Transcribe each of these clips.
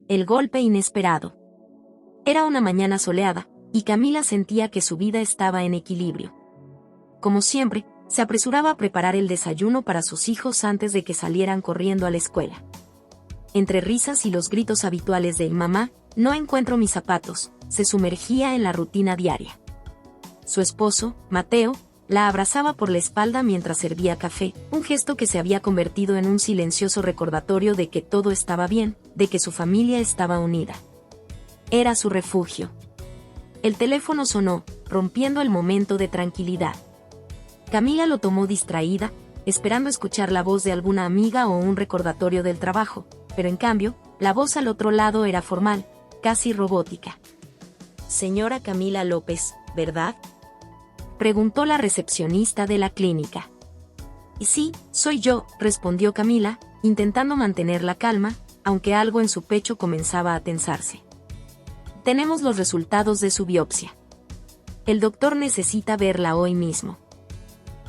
El golpe inesperado. Era una mañana soleada, y Camila sentía que su vida estaba en equilibrio. Como siempre, se apresuraba a preparar el desayuno para sus hijos antes de que salieran corriendo a la escuela. Entre risas y los gritos habituales de «Mamá, no encuentro mis zapatos», se sumergía en la rutina diaria. Su esposo, Mateo, la abrazaba por la espalda mientras servía café, un gesto que se había convertido en un silencioso recordatorio de que todo estaba bien, de que su familia estaba unida. Era su refugio. El teléfono sonó, rompiendo el momento de tranquilidad. Camila lo tomó distraída, esperando escuchar la voz de alguna amiga o un recordatorio del trabajo, pero en cambio, la voz al otro lado era formal, casi robótica. «Señora Camila López, ¿verdad?», preguntó la recepcionista de la clínica. «Y sí, soy yo», respondió Camila, intentando mantener la calma, aunque algo en su pecho comenzaba a tensarse. «Tenemos los resultados de su biopsia. El doctor necesita verla hoy mismo.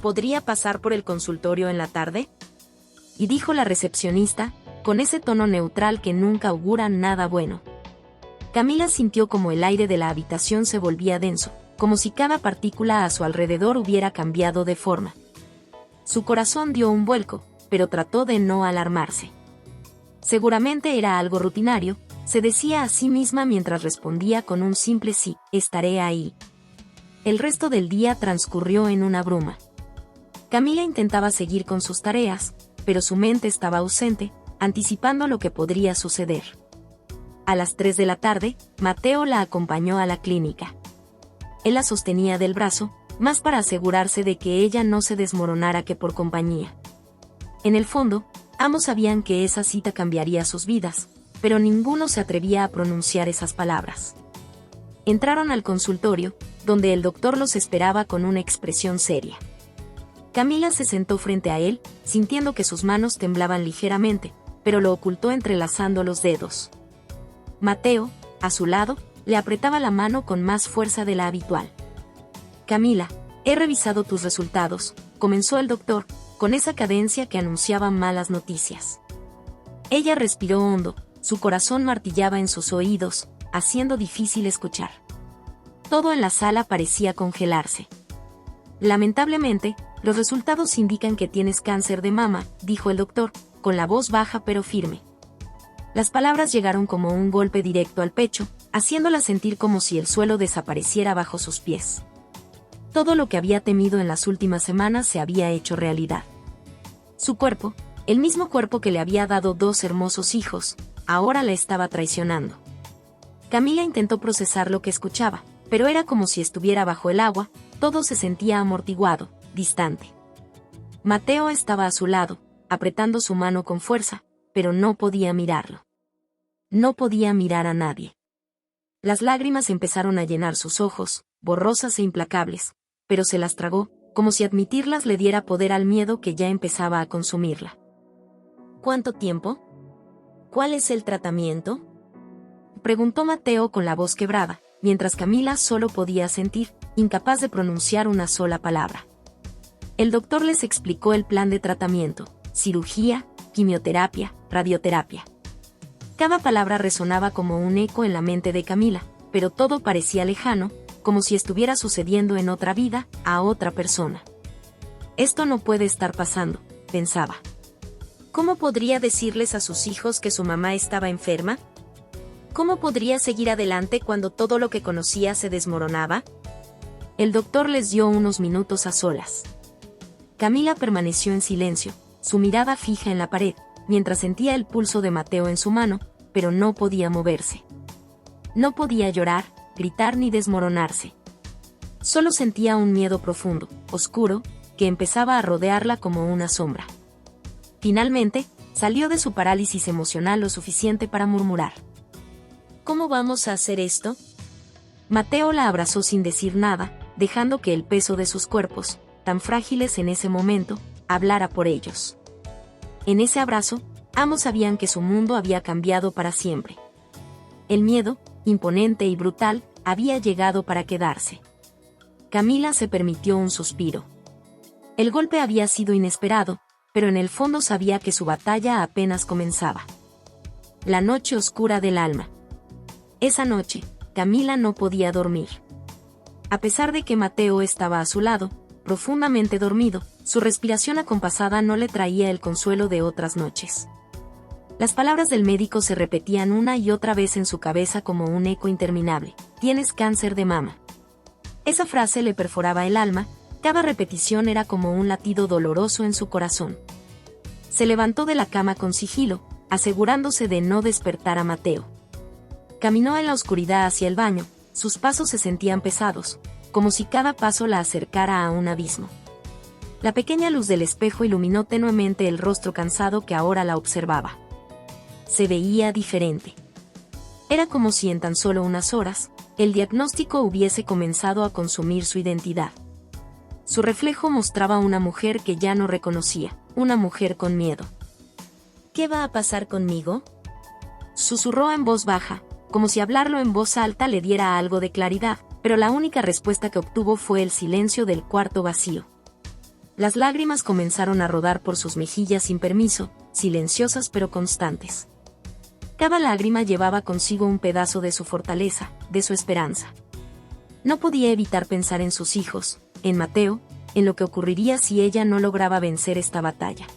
¿Podría pasar por el consultorio en la tarde?», y dijo la recepcionista, con ese tono neutral que nunca augura nada bueno. Camila sintió como el aire de la habitación se volvía denso, como si cada partícula a su alrededor hubiera cambiado de forma. Su corazón dio un vuelco, pero trató de no alarmarse. Seguramente era algo rutinario, se decía a sí misma mientras respondía con un simple sí, estaré ahí. El resto del día transcurrió en una bruma. Camila intentaba seguir con sus tareas, pero su mente estaba ausente, anticipando lo que podría suceder. A las 3 de la tarde, Mateo la acompañó a la clínica. Él la sostenía del brazo, más para asegurarse de que ella no se desmoronara que por compañía. En el fondo, ambos sabían que esa cita cambiaría sus vidas, pero ninguno se atrevía a pronunciar esas palabras. Entraron al consultorio, donde el doctor los esperaba con una expresión seria. Camila se sentó frente a él, sintiendo que sus manos temblaban ligeramente, pero lo ocultó entrelazando los dedos. Mateo, a su lado, le apretaba la mano con más fuerza de la habitual. «Camila, he revisado tus resultados», comenzó el doctor, con esa cadencia que anunciaba malas noticias. Ella respiró hondo, su corazón martillaba en sus oídos, haciendo difícil escuchar. Todo en la sala parecía congelarse. «Lamentablemente, los resultados indican que tienes cáncer de mama», dijo el doctor, con la voz baja pero firme. Las palabras llegaron como un golpe directo al pecho, haciéndola sentir como si el suelo desapareciera bajo sus pies. Todo lo que había temido en las últimas semanas se había hecho realidad. Su cuerpo, el mismo cuerpo que le había dado 2 hermosos hijos, ahora la estaba traicionando. Camila intentó procesar lo que escuchaba, pero era como si estuviera bajo el agua, todo se sentía amortiguado, distante. Mateo estaba a su lado, apretando su mano con fuerza, pero no podía mirarlo. No podía mirar a nadie. Las lágrimas empezaron a llenar sus ojos, borrosas e implacables, pero se las tragó, como si admitirlas le diera poder al miedo que ya empezaba a consumirla. «¿Cuánto tiempo? ¿Cuál es el tratamiento?», preguntó Mateo con la voz quebrada, mientras Camila solo podía sentir, incapaz de pronunciar una sola palabra. El doctor les explicó el plan de tratamiento: cirugía, quimioterapia, radioterapia. Cada palabra resonaba como un eco en la mente de Camila, pero todo parecía lejano, como si estuviera sucediendo en otra vida, a otra persona. «Esto no puede estar pasando», pensaba. ¿Cómo podría decirles a sus hijos que su mamá estaba enferma? ¿Cómo podría seguir adelante cuando todo lo que conocía se desmoronaba? El doctor les dio unos minutos a solas. Camila permaneció en silencio, su mirada fija en la pared, mientras sentía el pulso de Mateo en su mano, pero no podía moverse. No podía llorar, gritar ni desmoronarse. Solo sentía un miedo profundo, oscuro, que empezaba a rodearla como una sombra. Finalmente, salió de su parálisis emocional lo suficiente para murmurar: «¿Cómo vamos a hacer esto?». Mateo la abrazó sin decir nada, dejando que el peso de sus cuerpos, tan frágiles en ese momento, hablara por ellos. En ese abrazo, ambos sabían que su mundo había cambiado para siempre. El miedo, imponente y brutal, había llegado para quedarse. Camila se permitió un suspiro. El golpe había sido inesperado, pero en el fondo sabía que su batalla apenas comenzaba. La noche oscura del alma. Esa noche, Camila no podía dormir. A pesar de que Mateo estaba a su lado, profundamente dormido, su respiración acompasada no le traía el consuelo de otras noches. Las palabras del médico se repetían una y otra vez en su cabeza como un eco interminable: tienes cáncer de mama. Esa frase le perforaba el alma, cada repetición era como un latido doloroso en su corazón. Se levantó de la cama con sigilo, asegurándose de no despertar a Mateo. Caminó en la oscuridad hacia el baño, sus pasos se sentían pesados, como si cada paso la acercara a un abismo. La pequeña luz del espejo iluminó tenuemente el rostro cansado que ahora la observaba. Se veía diferente. Era como si en tan solo unas horas, el diagnóstico hubiese comenzado a consumir su identidad. Su reflejo mostraba una mujer que ya no reconocía, una mujer con miedo. ¿Qué va a pasar conmigo?, susurró en voz baja, como si hablarlo en voz alta le diera algo de claridad, pero la única respuesta que obtuvo fue el silencio del cuarto vacío. Las lágrimas comenzaron a rodar por sus mejillas sin permiso, silenciosas pero constantes. Cada lágrima llevaba consigo un pedazo de su fortaleza, de su esperanza. No podía evitar pensar en sus hijos, en Mateo, en lo que ocurriría si ella no lograba vencer esta batalla.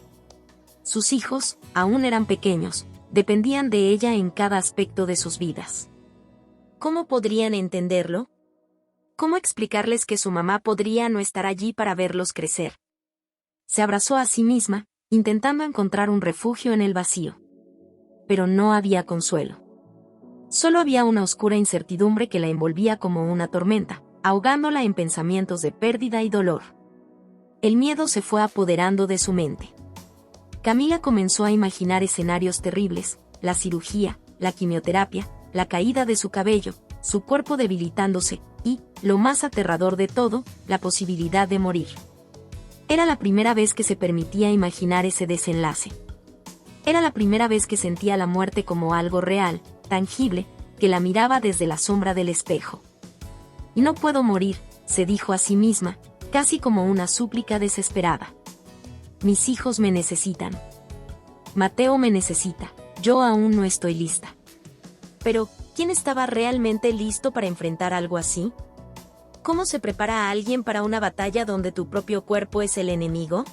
Sus hijos, aún eran pequeños, dependían de ella en cada aspecto de sus vidas. ¿Cómo podrían entenderlo? ¿Cómo explicarles que su mamá podría no estar allí para verlos crecer? Se abrazó a sí misma, intentando encontrar un refugio en el vacío. Pero no había consuelo. Solo había una oscura incertidumbre que la envolvía como una tormenta, ahogándola en pensamientos de pérdida y dolor. El miedo se fue apoderando de su mente. Camila comenzó a imaginar escenarios terribles: la cirugía, la quimioterapia, la caída de su cabello, su cuerpo debilitándose, y, lo más aterrador de todo, la posibilidad de morir. Era la primera vez que se permitía imaginar ese desenlace. Era la primera vez que sentía la muerte como algo real, tangible, que la miraba desde la sombra del espejo. Y no puedo morir, se dijo a sí misma, casi como una súplica desesperada. Mis hijos me necesitan. Mateo me necesita, yo aún no estoy lista. Pero, ¿quién estaba realmente listo para enfrentar algo así? ¿Cómo se prepara a alguien para una batalla donde tu propio cuerpo es el enemigo?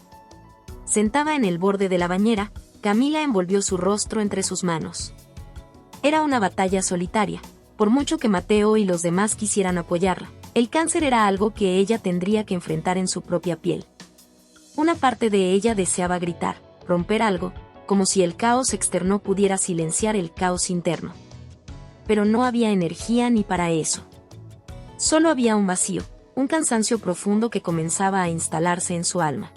Sentada en el borde de la bañera, Camila envolvió su rostro entre sus manos. Era una batalla solitaria, por mucho que Mateo y los demás quisieran apoyarla. El cáncer era algo que ella tendría que enfrentar en su propia piel. Una parte de ella deseaba gritar, romper algo, como si el caos externo pudiera silenciar el caos interno. Pero no había energía ni para eso. Solo había un vacío, un cansancio profundo que comenzaba a instalarse en su alma.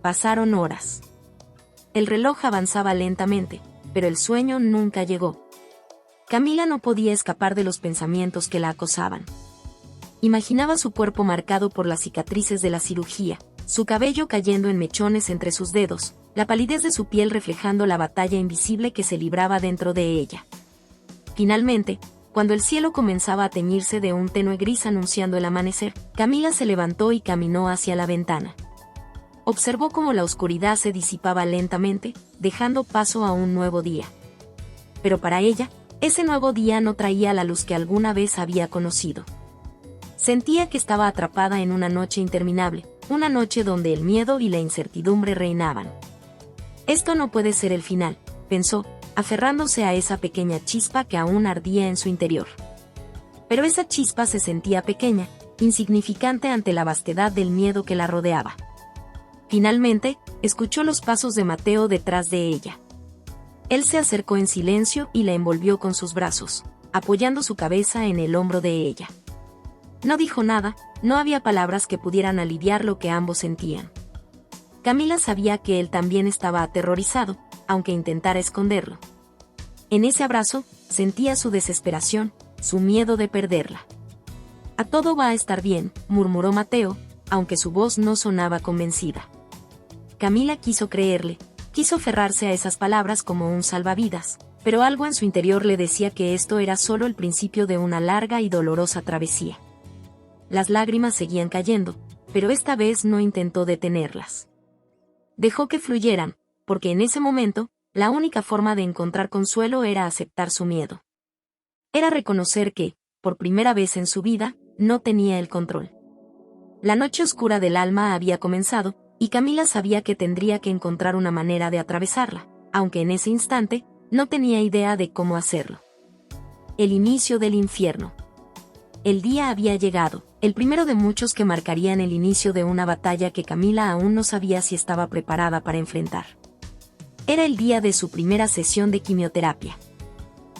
Pasaron horas. El reloj avanzaba lentamente, pero el sueño nunca llegó. Camila no podía escapar de los pensamientos que la acosaban. Imaginaba su cuerpo marcado por las cicatrices de la cirugía, su cabello cayendo en mechones entre sus dedos, la palidez de su piel reflejando la batalla invisible que se libraba dentro de ella. Finalmente, cuando el cielo comenzaba a teñirse de un tenue gris anunciando el amanecer, Camila se levantó y caminó hacia la ventana. Observó cómo la oscuridad se disipaba lentamente, dejando paso a un nuevo día. Pero para ella, ese nuevo día no traía la luz que alguna vez había conocido. Sentía que estaba atrapada en una noche interminable, una noche donde el miedo y la incertidumbre reinaban. Esto no puede ser el final, pensó, aferrándose a esa pequeña chispa que aún ardía en su interior. Pero esa chispa se sentía pequeña, insignificante ante la vastedad del miedo que la rodeaba. Finalmente, escuchó los pasos de Mateo detrás de ella. Él se acercó en silencio y la envolvió con sus brazos, apoyando su cabeza en el hombro de ella. No dijo nada, no había palabras que pudieran aliviar lo que ambos sentían. Camila sabía que él también estaba aterrorizado, aunque intentara esconderlo. En ese abrazo, sentía su desesperación, su miedo de perderla. «A todo va a estar bien», murmuró Mateo, aunque su voz no sonaba convencida. Camila quiso creerle, quiso aferrarse a esas palabras como un salvavidas, pero algo en su interior le decía que esto era solo el principio de una larga y dolorosa travesía. Las lágrimas seguían cayendo, pero esta vez no intentó detenerlas. Dejó que fluyeran, porque en ese momento, la única forma de encontrar consuelo era aceptar su miedo. Era reconocer que, por primera vez en su vida, no tenía el control. La noche oscura del alma había comenzado, y Camila sabía que tendría que encontrar una manera de atravesarla, aunque en ese instante, no tenía idea de cómo hacerlo. El inicio del infierno. El día había llegado, el primero de muchos que marcarían el inicio de una batalla que Camila aún no sabía si estaba preparada para enfrentar. Era el día de su primera sesión de quimioterapia.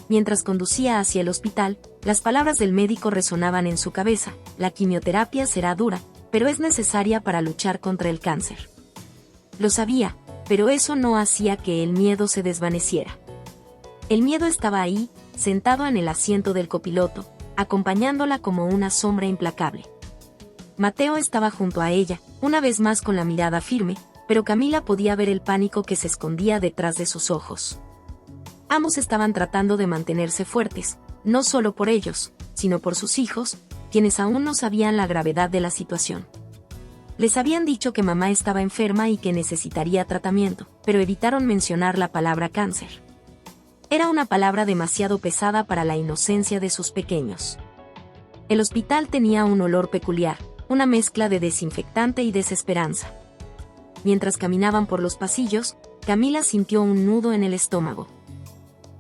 Mientras conducía hacia el hospital, las palabras del médico resonaban en su cabeza: la quimioterapia será dura, pero es necesaria para luchar contra el cáncer. Lo sabía, pero eso no hacía que el miedo se desvaneciera. El miedo estaba ahí, sentado en el asiento del copiloto, acompañándola como una sombra implacable. Mateo estaba junto a ella, una vez más con la mirada firme, pero Camila podía ver el pánico que se escondía detrás de sus ojos. Ambos estaban tratando de mantenerse fuertes, no solo por ellos, sino por sus hijos, quienes aún no sabían la gravedad de la situación. Les habían dicho que mamá estaba enferma y que necesitaría tratamiento, pero evitaron mencionar la palabra cáncer. Era una palabra demasiado pesada para la inocencia de sus pequeños. El hospital tenía un olor peculiar, una mezcla de desinfectante y desesperanza. Mientras caminaban por los pasillos, Camila sintió un nudo en el estómago.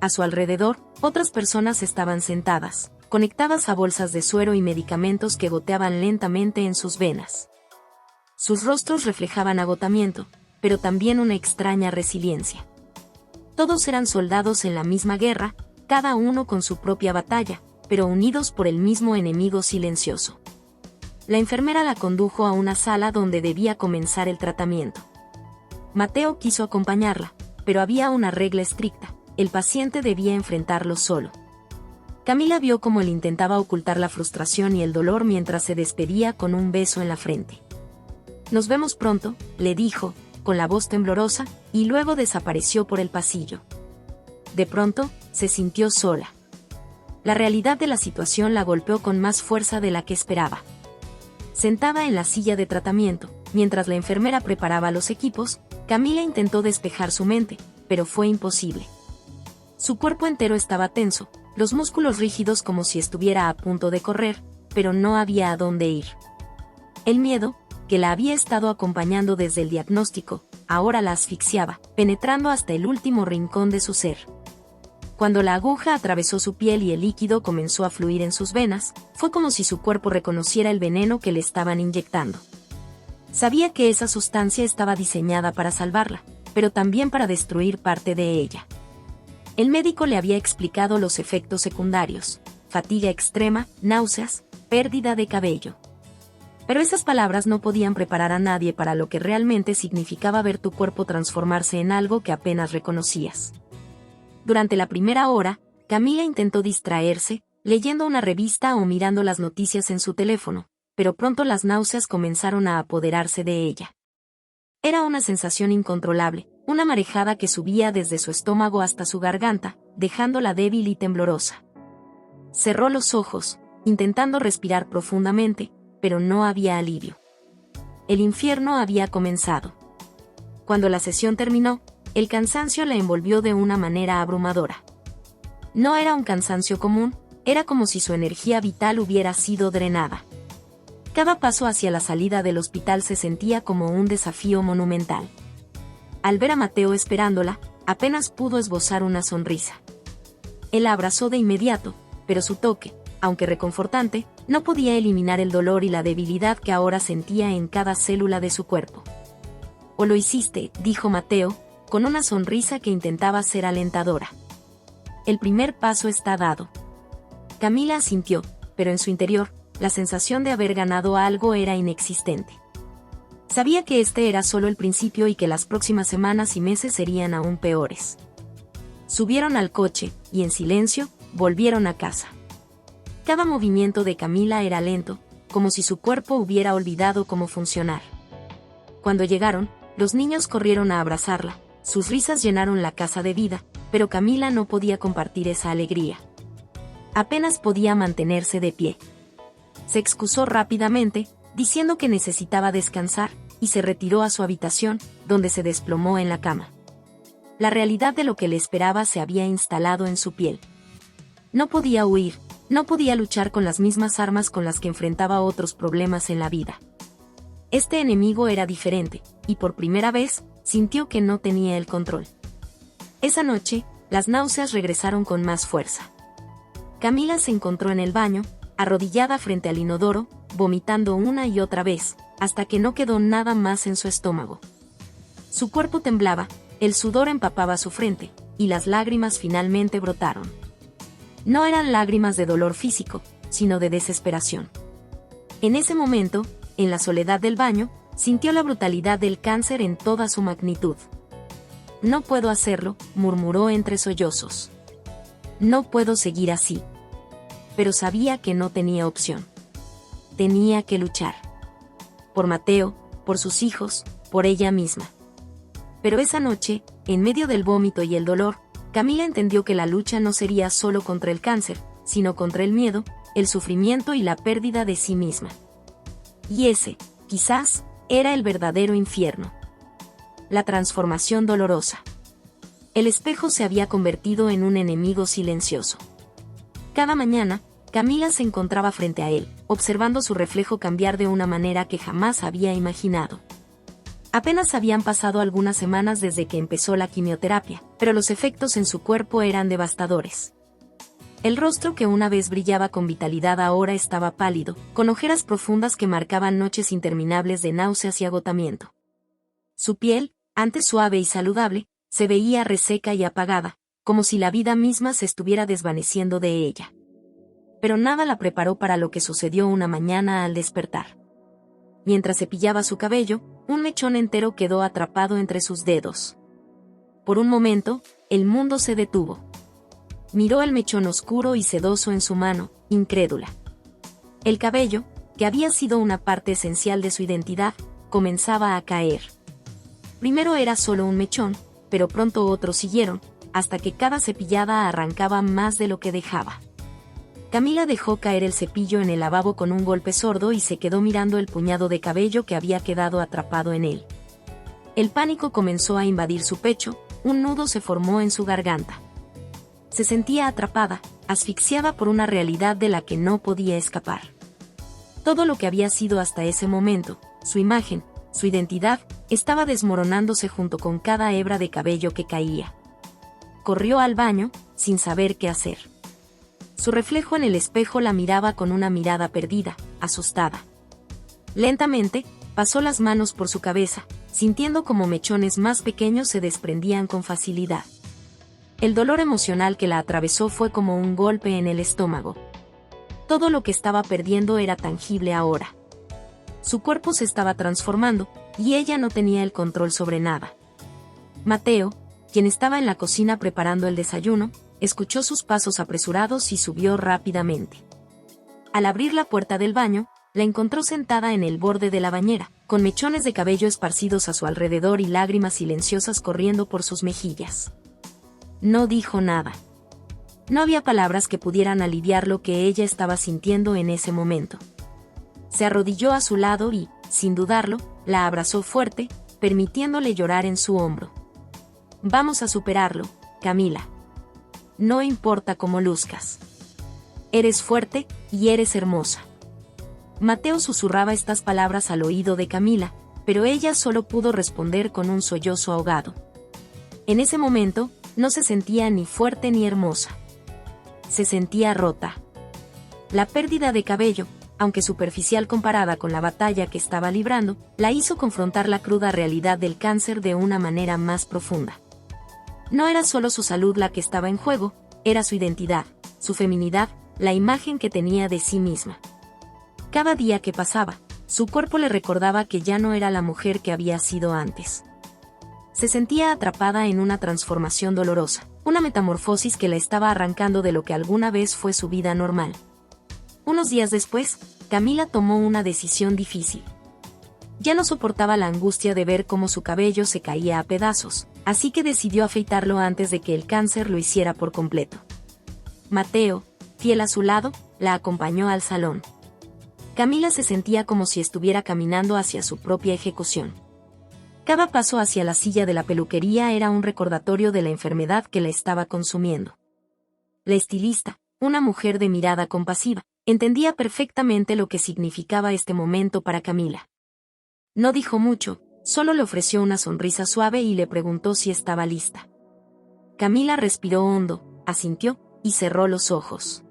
A su alrededor, otras personas estaban sentadas, conectadas a bolsas de suero y medicamentos que goteaban lentamente en sus venas. Sus rostros reflejaban agotamiento, pero también una extraña resiliencia. Todos eran soldados en la misma guerra, cada uno con su propia batalla, pero unidos por el mismo enemigo silencioso. La enfermera la condujo a una sala donde debía comenzar el tratamiento. Mateo quiso acompañarla, pero había una regla estricta: el paciente debía enfrentarlo solo. Camila vio cómo él intentaba ocultar la frustración y el dolor mientras se despedía con un beso en la frente. «Nos vemos pronto», le dijo, con la voz temblorosa, y luego desapareció por el pasillo. De pronto, se sintió sola. La realidad de la situación la golpeó con más fuerza de la que esperaba. Sentada en la silla de tratamiento, mientras la enfermera preparaba los equipos, Camila intentó despejar su mente, pero fue imposible. Su cuerpo entero estaba tenso, los músculos rígidos como si estuviera a punto de correr, pero no había a dónde ir. El miedo, que la había estado acompañando desde el diagnóstico, ahora la asfixiaba, penetrando hasta el último rincón de su ser. Cuando la aguja atravesó su piel y el líquido comenzó a fluir en sus venas, fue como si su cuerpo reconociera el veneno que le estaban inyectando. Sabía que esa sustancia estaba diseñada para salvarla, pero también para destruir parte de ella. El médico le había explicado los efectos secundarios: fatiga extrema, náuseas, pérdida de cabello. Pero esas palabras no podían preparar a nadie para lo que realmente significaba ver tu cuerpo transformarse en algo que apenas reconocías. Durante la primera hora, Camila intentó distraerse, leyendo una revista o mirando las noticias en su teléfono, pero pronto las náuseas comenzaron a apoderarse de ella. Era una sensación incontrolable, una marejada que subía desde su estómago hasta su garganta, dejándola débil y temblorosa. Cerró los ojos, intentando respirar profundamente, pero no había alivio. El infierno había comenzado. Cuando la sesión terminó, el cansancio la envolvió de una manera abrumadora. No era un cansancio común, era como si su energía vital hubiera sido drenada. Cada paso hacia la salida del hospital se sentía como un desafío monumental. Al ver a Mateo esperándola, apenas pudo esbozar una sonrisa. Él la abrazó de inmediato, pero su toque, aunque reconfortante, no podía eliminar el dolor y la debilidad que ahora sentía en cada célula de su cuerpo. «O lo hiciste», dijo Mateo, con una sonrisa que intentaba ser alentadora. «El primer paso está dado». Camila asintió, pero en su interior, la sensación de haber ganado algo era inexistente. Sabía que este era solo el principio y que las próximas semanas y meses serían aún peores. Subieron al coche, y en silencio, volvieron a casa. Cada movimiento de Camila era lento, como si su cuerpo hubiera olvidado cómo funcionar. Cuando llegaron, los niños corrieron a abrazarla, sus risas llenaron la casa de vida, pero Camila no podía compartir esa alegría. Apenas podía mantenerse de pie. Se excusó rápidamente, diciendo que necesitaba descansar, y se retiró a su habitación, donde se desplomó en la cama. la realidad de lo que le esperaba se había instalado en su piel. No podía huir, no podía luchar con las mismas armas con las que enfrentaba otros problemas en la vida. Este enemigo era diferente, y por primera vez, sintió que no tenía el control. Esa noche, las náuseas regresaron con más fuerza. Camila se encontró en el baño, arrodillada frente al inodoro, vomitando una y otra vez, hasta que no quedó nada más en su estómago. Su cuerpo temblaba, el sudor empapaba su frente, y las lágrimas finalmente brotaron. No eran lágrimas de dolor físico, sino de desesperación. En ese momento, en la soledad del baño, sintió la brutalidad del cáncer en toda su magnitud. No puedo hacerlo, murmuró entre sollozos. No puedo seguir así. Pero sabía que no tenía opción. Tenía que luchar. Por Mateo, por sus hijos, por ella misma. Pero esa noche, en medio del vómito y el dolor, Camila entendió que la lucha no sería solo contra el cáncer, sino contra el miedo, el sufrimiento y la pérdida de sí misma. Y ese, quizás, era el verdadero infierno. La transformación dolorosa. El espejo se había convertido en un enemigo silencioso. Cada mañana, Camila se encontraba frente a él, observando su reflejo cambiar de una manera que jamás había imaginado. Apenas habían pasado algunas semanas desde que empezó la quimioterapia, pero los efectos en su cuerpo eran devastadores. El rostro que una vez brillaba con vitalidad ahora estaba pálido, con ojeras profundas que marcaban noches interminables de náuseas y agotamiento. Su piel, antes suave y saludable, se veía reseca y apagada, como si la vida misma se estuviera desvaneciendo de ella. Pero nada la preparó para lo que sucedió una mañana al despertar. Mientras cepillaba su cabello, un mechón entero quedó atrapado entre sus dedos. Por un momento, el mundo se detuvo. Miró el mechón oscuro y sedoso en su mano, incrédula. El cabello, que había sido una parte esencial de su identidad, comenzaba a caer. Primero era solo un mechón, pero pronto otros siguieron, hasta que cada cepillada arrancaba más de lo que dejaba. Camila dejó caer el cepillo en el lavabo con un golpe sordo y se quedó mirando el puñado de cabello que había quedado atrapado en él. El pánico comenzó a invadir su pecho, un nudo se formó en su garganta. Se sentía atrapada, asfixiada por una realidad de la que no podía escapar. Todo lo que había sido hasta ese momento, su imagen, su identidad, estaba desmoronándose junto con cada hebra de cabello que caía. Corrió al baño, sin saber qué hacer. Su reflejo en el espejo la miraba con una mirada perdida, asustada. Lentamente, pasó las manos por su cabeza, sintiendo como mechones más pequeños se desprendían con facilidad. El dolor emocional que la atravesó fue como un golpe en el estómago. Todo lo que estaba perdiendo era tangible ahora. Su cuerpo se estaba transformando, y ella no tenía el control sobre nada. Mateo, quien estaba en la cocina preparando el desayuno, escuchó sus pasos apresurados y subió rápidamente. Al abrir la puerta del baño, la encontró sentada en el borde de la bañera, con mechones de cabello esparcidos a su alrededor y lágrimas silenciosas corriendo por sus mejillas. No dijo nada. No había palabras que pudieran aliviar lo que ella estaba sintiendo en ese momento. Se arrodilló a su lado y, sin dudarlo, la abrazó fuerte, permitiéndole llorar en su hombro. Vamos a superarlo, Camila. No importa cómo luzcas. Eres fuerte, y eres hermosa. Mateo susurraba estas palabras al oído de Camila, pero ella solo pudo responder con un sollozo ahogado. En ese momento, no se sentía ni fuerte ni hermosa. Se sentía rota. La pérdida de cabello, aunque superficial comparada con la batalla que estaba librando, la hizo confrontar la cruda realidad del cáncer de una manera más profunda. No era solo su salud la que estaba en juego, era su identidad, su feminidad, la imagen que tenía de sí misma. Cada día que pasaba, su cuerpo le recordaba que ya no era la mujer que había sido antes. Se sentía atrapada en una transformación dolorosa, una metamorfosis que la estaba arrancando de lo que alguna vez fue su vida normal. Unos días después, Camila tomó una decisión difícil. Ya no soportaba la angustia de ver cómo su cabello se caía a pedazos, así que decidió afeitarlo antes de que el cáncer lo hiciera por completo. Mateo, fiel a su lado, la acompañó al salón. Camila se sentía como si estuviera caminando hacia su propia ejecución. Cada paso hacia la silla de la peluquería era un recordatorio de la enfermedad que la estaba consumiendo. La estilista, una mujer de mirada compasiva, entendía perfectamente lo que significaba este momento para Camila. No dijo mucho, solo le ofreció una sonrisa suave y le preguntó si estaba lista. Camila respiró hondo, asintió, y cerró los ojos.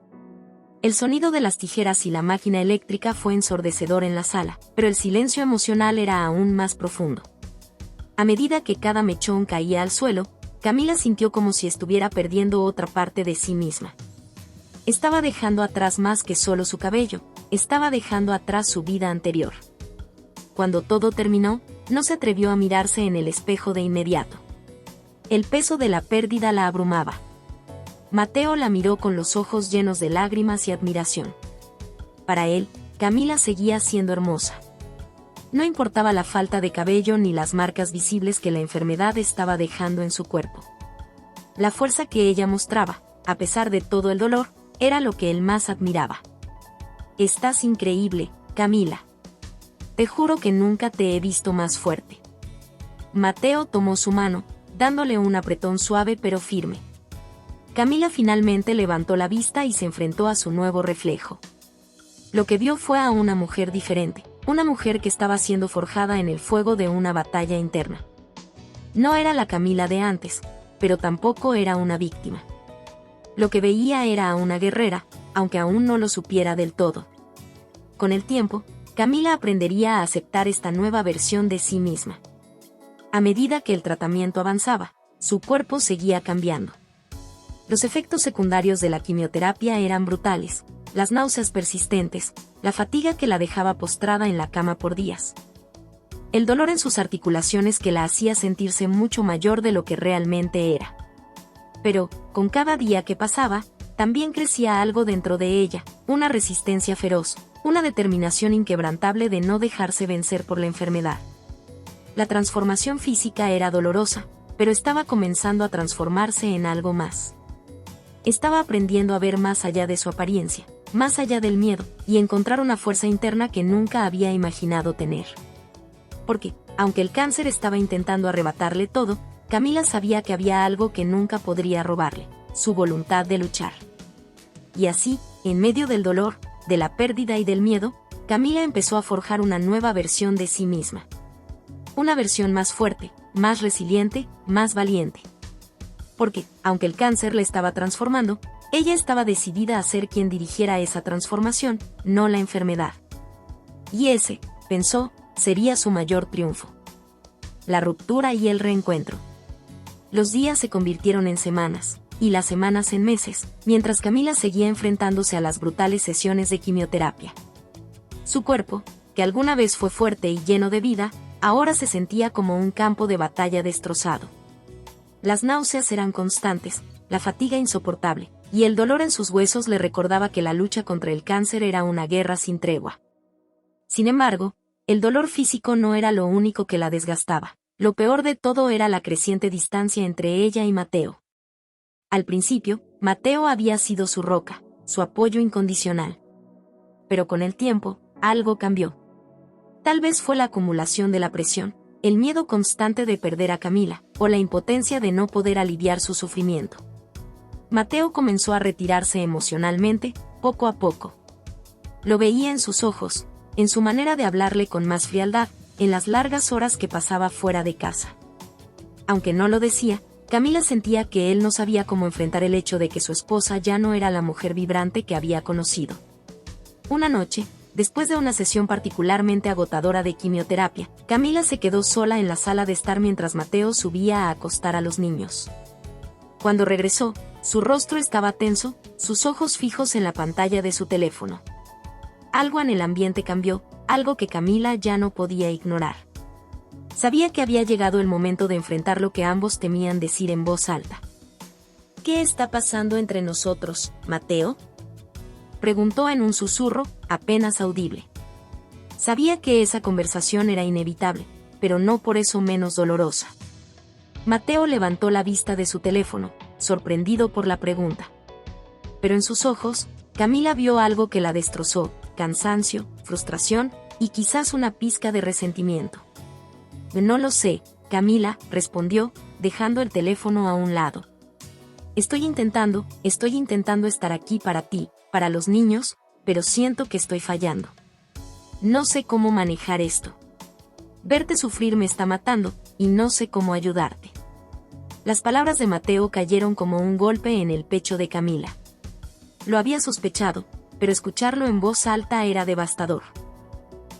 El sonido de las tijeras y la máquina eléctrica fue ensordecedor en la sala, pero el silencio emocional era aún más profundo. A medida que cada mechón caía al suelo, Camila sintió como si estuviera perdiendo otra parte de sí misma. Estaba dejando atrás más que solo su cabello, estaba dejando atrás su vida anterior. Cuando todo terminó, no se atrevió a mirarse en el espejo de inmediato. El peso de la pérdida la abrumaba. Mateo la miró con los ojos llenos de lágrimas y admiración. Para él, Camila seguía siendo hermosa. No importaba la falta de cabello ni las marcas visibles que la enfermedad estaba dejando en su cuerpo. La fuerza que ella mostraba, a pesar de todo el dolor, era lo que él más admiraba. «Estás increíble, Camila. Te juro que nunca te he visto más fuerte». Mateo tomó su mano, dándole un apretón suave pero firme. Camila finalmente levantó la vista y se enfrentó a su nuevo reflejo. Lo que vio fue a una mujer diferente, una mujer que estaba siendo forjada en el fuego de una batalla interna. No era la Camila de antes, pero tampoco era una víctima. Lo que veía era a una guerrera, aunque aún no lo supiera del todo. Con el tiempo, Camila aprendería a aceptar esta nueva versión de sí misma. A medida que el tratamiento avanzaba, su cuerpo seguía cambiando. Los efectos secundarios de la quimioterapia eran brutales, las náuseas persistentes, la fatiga que la dejaba postrada en la cama por días. El dolor en sus articulaciones que la hacía sentirse mucho mayor de lo que realmente era. Pero, con cada día que pasaba, también crecía algo dentro de ella, una resistencia feroz, una determinación inquebrantable de no dejarse vencer por la enfermedad. La transformación física era dolorosa, pero estaba comenzando a transformarse en algo más. Estaba aprendiendo a ver más allá de su apariencia, más allá del miedo, y encontrar una fuerza interna que nunca había imaginado tener. Porque, aunque el cáncer estaba intentando arrebatarle todo, Camila sabía que había algo que nunca podría robarle, su voluntad de luchar. Y así, en medio del dolor, de la pérdida y del miedo, Camila empezó a forjar una nueva versión de sí misma. Una versión más fuerte, más resiliente, más valiente. Porque, aunque el cáncer la estaba transformando, ella estaba decidida a ser quien dirigiera esa transformación, no la enfermedad. Y ese, pensó, sería su mayor triunfo. La ruptura y el reencuentro. Los días se convirtieron en semanas, y las semanas en meses, mientras Camila seguía enfrentándose a las brutales sesiones de quimioterapia. Su cuerpo, que alguna vez fue fuerte y lleno de vida, ahora se sentía como un campo de batalla destrozado. Las náuseas eran constantes, la fatiga insoportable, y el dolor en sus huesos le recordaba que la lucha contra el cáncer era una guerra sin tregua. Sin embargo, el dolor físico no era lo único que la desgastaba. Lo peor de todo era la creciente distancia entre ella y Mateo. Al principio, Mateo había sido su roca, su apoyo incondicional. Pero con el tiempo, algo cambió. Tal vez fue la acumulación de la presión, el miedo constante de perder a Camila, o la impotencia de no poder aliviar su sufrimiento. Mateo comenzó a retirarse emocionalmente, poco a poco. Lo veía en sus ojos, en su manera de hablarle con más frialdad, en las largas horas que pasaba fuera de casa. Aunque no lo decía, Camila sentía que él no sabía cómo enfrentar el hecho de que su esposa ya no era la mujer vibrante que había conocido. Una noche, después de una sesión particularmente agotadora de quimioterapia, Camila se quedó sola en la sala de estar mientras Mateo subía a acostar a los niños. Cuando regresó, su rostro estaba tenso, sus ojos fijos en la pantalla de su teléfono. Algo en el ambiente cambió, algo que Camila ya no podía ignorar. Sabía que había llegado el momento de enfrentar lo que ambos temían decir en voz alta. ¿Qué está pasando entre nosotros, Mateo?, preguntó en un susurro, apenas audible. Sabía que esa conversación era inevitable, pero no por eso menos dolorosa. Mateo levantó la vista de su teléfono, sorprendido por la pregunta. Pero en sus ojos, Camila vio algo que la destrozó, cansancio, frustración, y quizás una pizca de resentimiento. No lo sé, Camila, respondió, dejando el teléfono a un lado. Estoy intentando estar aquí para ti, para los niños, pero siento que estoy fallando. No sé cómo manejar esto. Verte sufrir me está matando, y no sé cómo ayudarte. Las palabras de Mateo cayeron como un golpe en el pecho de Camila. Lo había sospechado, pero escucharlo en voz alta era devastador.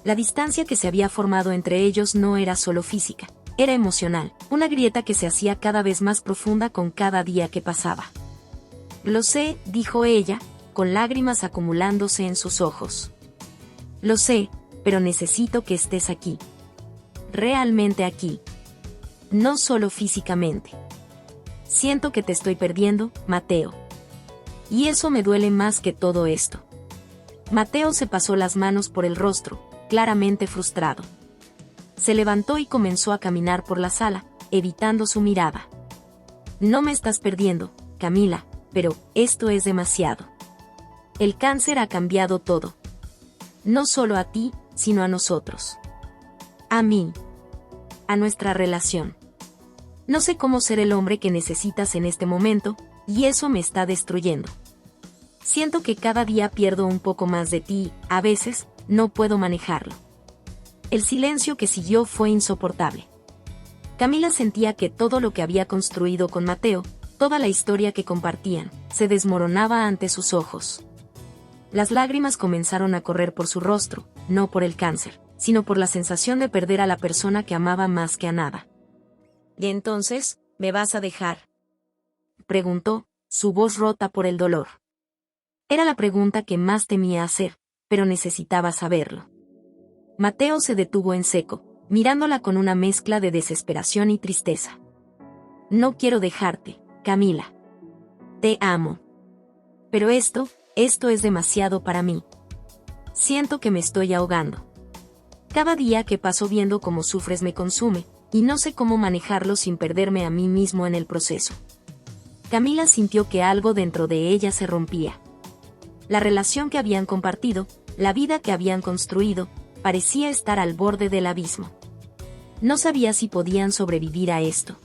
La distancia que se había formado entre ellos no era solo física, era emocional, una grieta que se hacía cada vez más profunda con cada día que pasaba. Lo sé, dijo ella, con lágrimas acumulándose en sus ojos. Lo sé, pero necesito que estés aquí. Realmente aquí. No solo físicamente. Siento que te estoy perdiendo, Mateo. Y eso me duele más que todo esto. Mateo se pasó las manos por el rostro, claramente frustrado. Se levantó y comenzó a caminar por la sala, evitando su mirada. No me estás perdiendo, Camila, pero esto es demasiado. El cáncer ha cambiado todo. No solo a ti, sino a nosotros. A mí. A nuestra relación. No sé cómo ser el hombre que necesitas en este momento, y eso me está destruyendo. Siento que cada día pierdo un poco más de ti, a veces, no puedo manejarlo. El silencio que siguió fue insoportable. Camila sentía que todo lo que había construido con Mateo, toda la historia que compartían, se desmoronaba ante sus ojos. Las lágrimas comenzaron a correr por su rostro, no por el cáncer, sino por la sensación de perder a la persona que amaba más que a nada. ¿Y entonces, me vas a dejar?, preguntó, su voz rota por el dolor. Era la pregunta que más temía hacer, pero necesitaba saberlo. Mateo se detuvo en seco, mirándola con una mezcla de desesperación y tristeza. No quiero dejarte, Camila. Te amo. Pero esto es demasiado para mí. Siento que me estoy ahogando. Cada día que paso viendo cómo sufres me consume, y no sé cómo manejarlo sin perderme a mí mismo en el proceso. Camila sintió que algo dentro de ella se rompía. La relación que habían compartido, la vida que habían construido, parecía estar al borde del abismo. No sabía si podían sobrevivir a esto.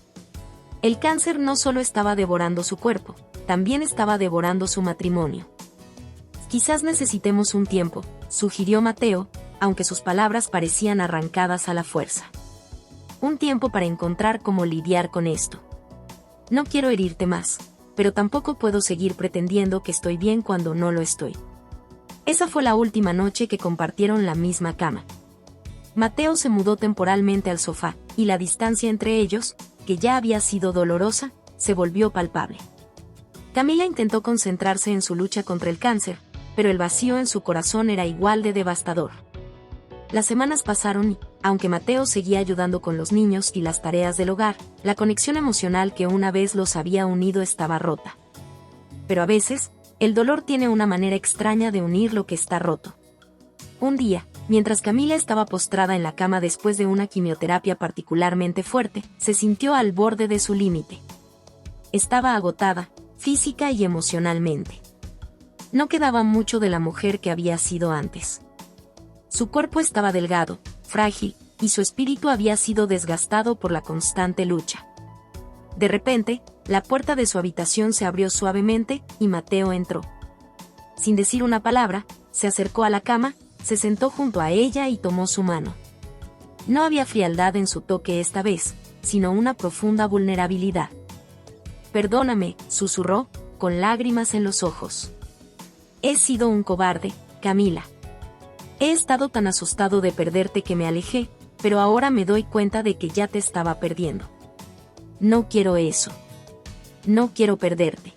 El cáncer no solo estaba devorando su cuerpo, también estaba devorando su matrimonio. Quizás necesitemos un tiempo, sugirió Mateo, aunque sus palabras parecían arrancadas a la fuerza. Un tiempo para encontrar cómo lidiar con esto. No quiero herirte más, pero tampoco puedo seguir pretendiendo que estoy bien cuando no lo estoy. Esa fue la última noche que compartieron la misma cama. Mateo se mudó temporalmente al sofá, y la distancia entre ellos, que ya había sido dolorosa, se volvió palpable. Camila intentó concentrarse en su lucha contra el cáncer, pero el vacío en su corazón era igual de devastador. Las semanas pasaron y, aunque Mateo seguía ayudando con los niños y las tareas del hogar, la conexión emocional que una vez los había unido estaba rota. Pero a veces, el dolor tiene una manera extraña de unir lo que está roto. Un día, mientras Camila estaba postrada en la cama después de una quimioterapia particularmente fuerte, se sintió al borde de su límite. Estaba agotada, física y emocionalmente. No quedaba mucho de la mujer que había sido antes. Su cuerpo estaba delgado, frágil, y su espíritu había sido desgastado por la constante lucha. De repente, la puerta de su habitación se abrió suavemente, y Mateo entró. Sin decir una palabra, se acercó a la cama, se sentó junto a ella y tomó su mano. No había frialdad en su toque esta vez, sino una profunda vulnerabilidad. «Perdóname», susurró, con lágrimas en los ojos. «He sido un cobarde, Camila. He estado tan asustado de perderte que me alejé, pero ahora me doy cuenta de que ya te estaba perdiendo. No quiero eso. No quiero perderte».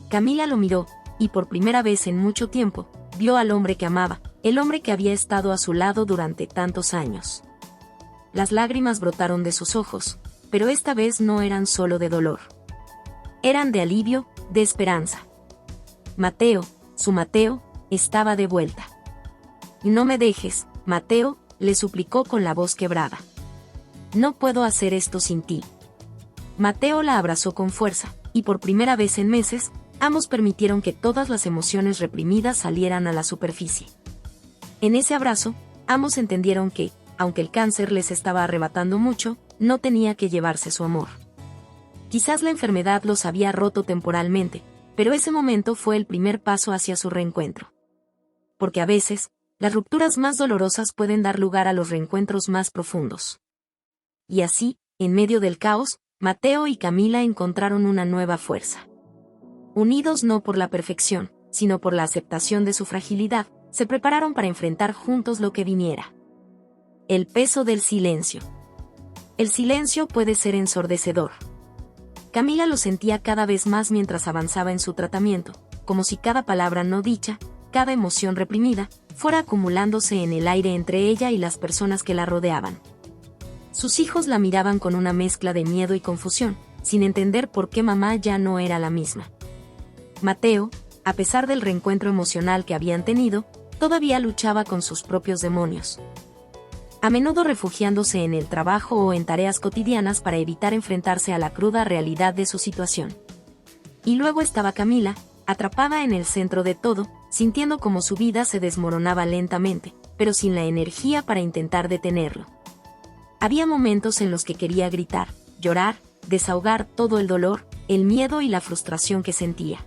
Camila lo miró, y por primera vez en mucho tiempo, vio al hombre que amaba, el hombre que había estado a su lado durante tantos años. Las lágrimas brotaron de sus ojos, pero esta vez no eran solo de dolor. Eran de alivio, de esperanza. Mateo, su Mateo, estaba de vuelta. «No me dejes, Mateo», le suplicó con la voz quebrada. «No puedo hacer esto sin ti». Mateo la abrazó con fuerza, y por primera vez en meses, ambos permitieron que todas las emociones reprimidas salieran a la superficie. En ese abrazo, ambos entendieron que, aunque el cáncer les estaba arrebatando mucho, no tenía que llevarse su amor. Quizás la enfermedad los había roto temporalmente, pero ese momento fue el primer paso hacia su reencuentro. Porque a veces, las rupturas más dolorosas pueden dar lugar a los reencuentros más profundos. Y así, en medio del caos, Mateo y Camila encontraron una nueva fuerza. Unidos no por la perfección, sino por la aceptación de su fragilidad, se prepararon para enfrentar juntos lo que viniera. El peso del silencio. El silencio puede ser ensordecedor. Camila lo sentía cada vez más mientras avanzaba en su tratamiento, como si cada palabra no dicha, cada emoción reprimida, fuera acumulándose en el aire entre ella y las personas que la rodeaban. Sus hijos la miraban con una mezcla de miedo y confusión, sin entender por qué mamá ya no era la misma. Mateo, a pesar del reencuentro emocional que habían tenido, todavía luchaba con sus propios demonios. A menudo refugiándose en el trabajo o en tareas cotidianas para evitar enfrentarse a la cruda realidad de su situación. Y luego estaba Camila, atrapada en el centro de todo, sintiendo como su vida se desmoronaba lentamente, pero sin la energía para intentar detenerlo. Había momentos en los que quería gritar, llorar, desahogar todo el dolor, el miedo y la frustración que sentía.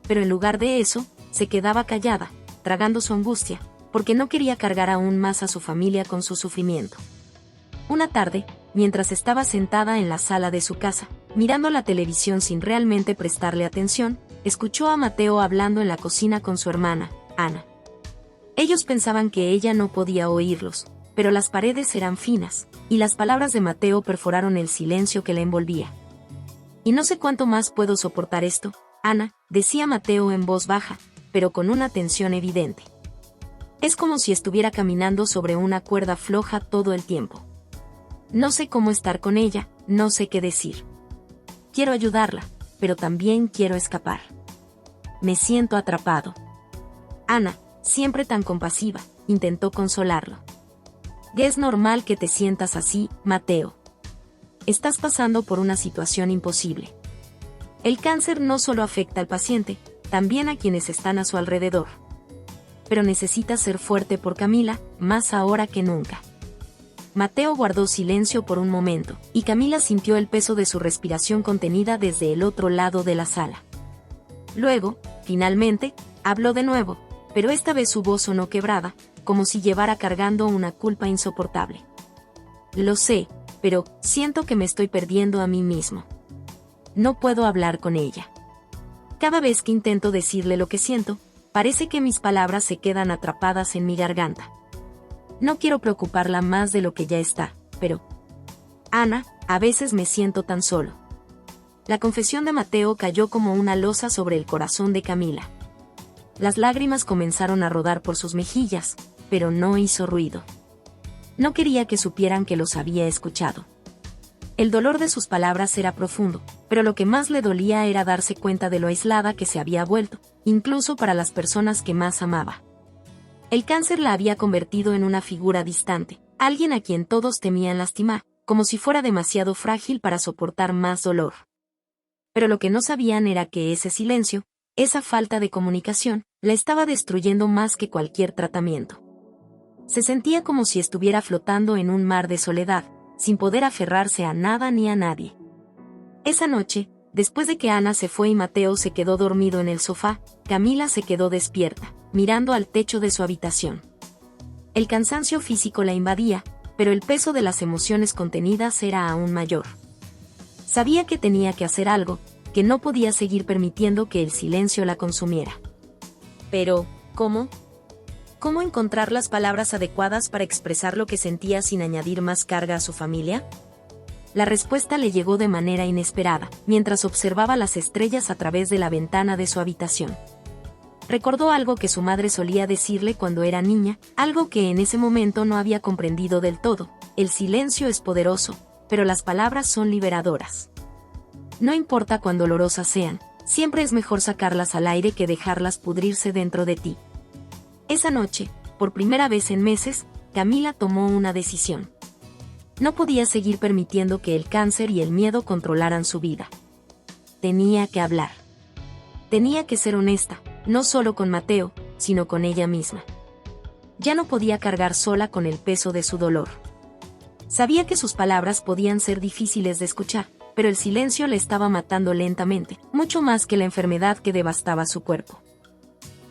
Pero en lugar de eso, se quedaba callada, tragando su angustia, porque no quería cargar aún más a su familia con su sufrimiento. Una tarde, mientras estaba sentada en la sala de su casa, mirando la televisión sin realmente prestarle atención, escuchó a Mateo hablando en la cocina con su hermana, Ana. Ellos pensaban que ella no podía oírlos, pero las paredes eran finas, y las palabras de Mateo perforaron el silencio que la envolvía. Y no sé cuánto más puedo soportar esto, Ana, decía Mateo en voz baja, pero con una tensión evidente. Es como si estuviera caminando sobre una cuerda floja todo el tiempo. No sé cómo estar con ella, no sé qué decir. Quiero ayudarla, pero también quiero escapar. Me siento atrapado. Ana, siempre tan compasiva, intentó consolarlo. Es normal que te sientas así, Mateo. Estás pasando por una situación imposible. El cáncer no solo afecta al paciente, también a quienes están a su alrededor. Pero necesitas ser fuerte por Camila, más ahora que nunca. Mateo guardó silencio por un momento, y Camila sintió el peso de su respiración contenida desde el otro lado de la sala. Luego, finalmente, habló de nuevo, pero esta vez su voz sonó quebrada, como si llevara cargando una culpa insoportable. Lo sé, pero siento que me estoy perdiendo a mí mismo. No puedo hablar con ella. Cada vez que intento decirle lo que siento, parece que mis palabras se quedan atrapadas en mi garganta. No quiero preocuparla más de lo que ya está, pero... Ana, a veces me siento tan solo. La confesión de Mateo cayó como una losa sobre el corazón de Camila. Las lágrimas comenzaron a rodar por sus mejillas, pero no hizo ruido. No quería que supieran que los había escuchado. El dolor de sus palabras era profundo, pero lo que más le dolía era darse cuenta de lo aislada que se había vuelto, incluso para las personas que más amaba. El cáncer la había convertido en una figura distante, alguien a quien todos temían lastimar, como si fuera demasiado frágil para soportar más dolor. Pero lo que no sabían era que ese silencio, esa falta de comunicación, la estaba destruyendo más que cualquier tratamiento. Se sentía como si estuviera flotando en un mar de soledad, sin poder aferrarse a nada ni a nadie. Esa noche, después de que Ana se fue y Mateo se quedó dormido en el sofá, Camila se quedó despierta, mirando al techo de su habitación. El cansancio físico la invadía, pero el peso de las emociones contenidas era aún mayor. Sabía que tenía que hacer algo, que no podía seguir permitiendo que el silencio la consumiera. Pero, ¿cómo? ¿Cómo encontrar las palabras adecuadas para expresar lo que sentía sin añadir más carga a su familia? La respuesta le llegó de manera inesperada, mientras observaba las estrellas a través de la ventana de su habitación. Recordó algo que su madre solía decirle cuando era niña, algo que en ese momento no había comprendido del todo: el silencio es poderoso, pero las palabras son liberadoras. No importa cuán dolorosas sean, siempre es mejor sacarlas al aire que dejarlas pudrirse dentro de ti. Esa noche, por primera vez en meses, Camila tomó una decisión. No podía seguir permitiendo que el cáncer y el miedo controlaran su vida. Tenía que hablar. Tenía que ser honesta, no solo con Mateo, sino con ella misma. Ya no podía cargar sola con el peso de su dolor. Sabía que sus palabras podían ser difíciles de escuchar, pero el silencio le estaba matando lentamente, mucho más que la enfermedad que devastaba su cuerpo.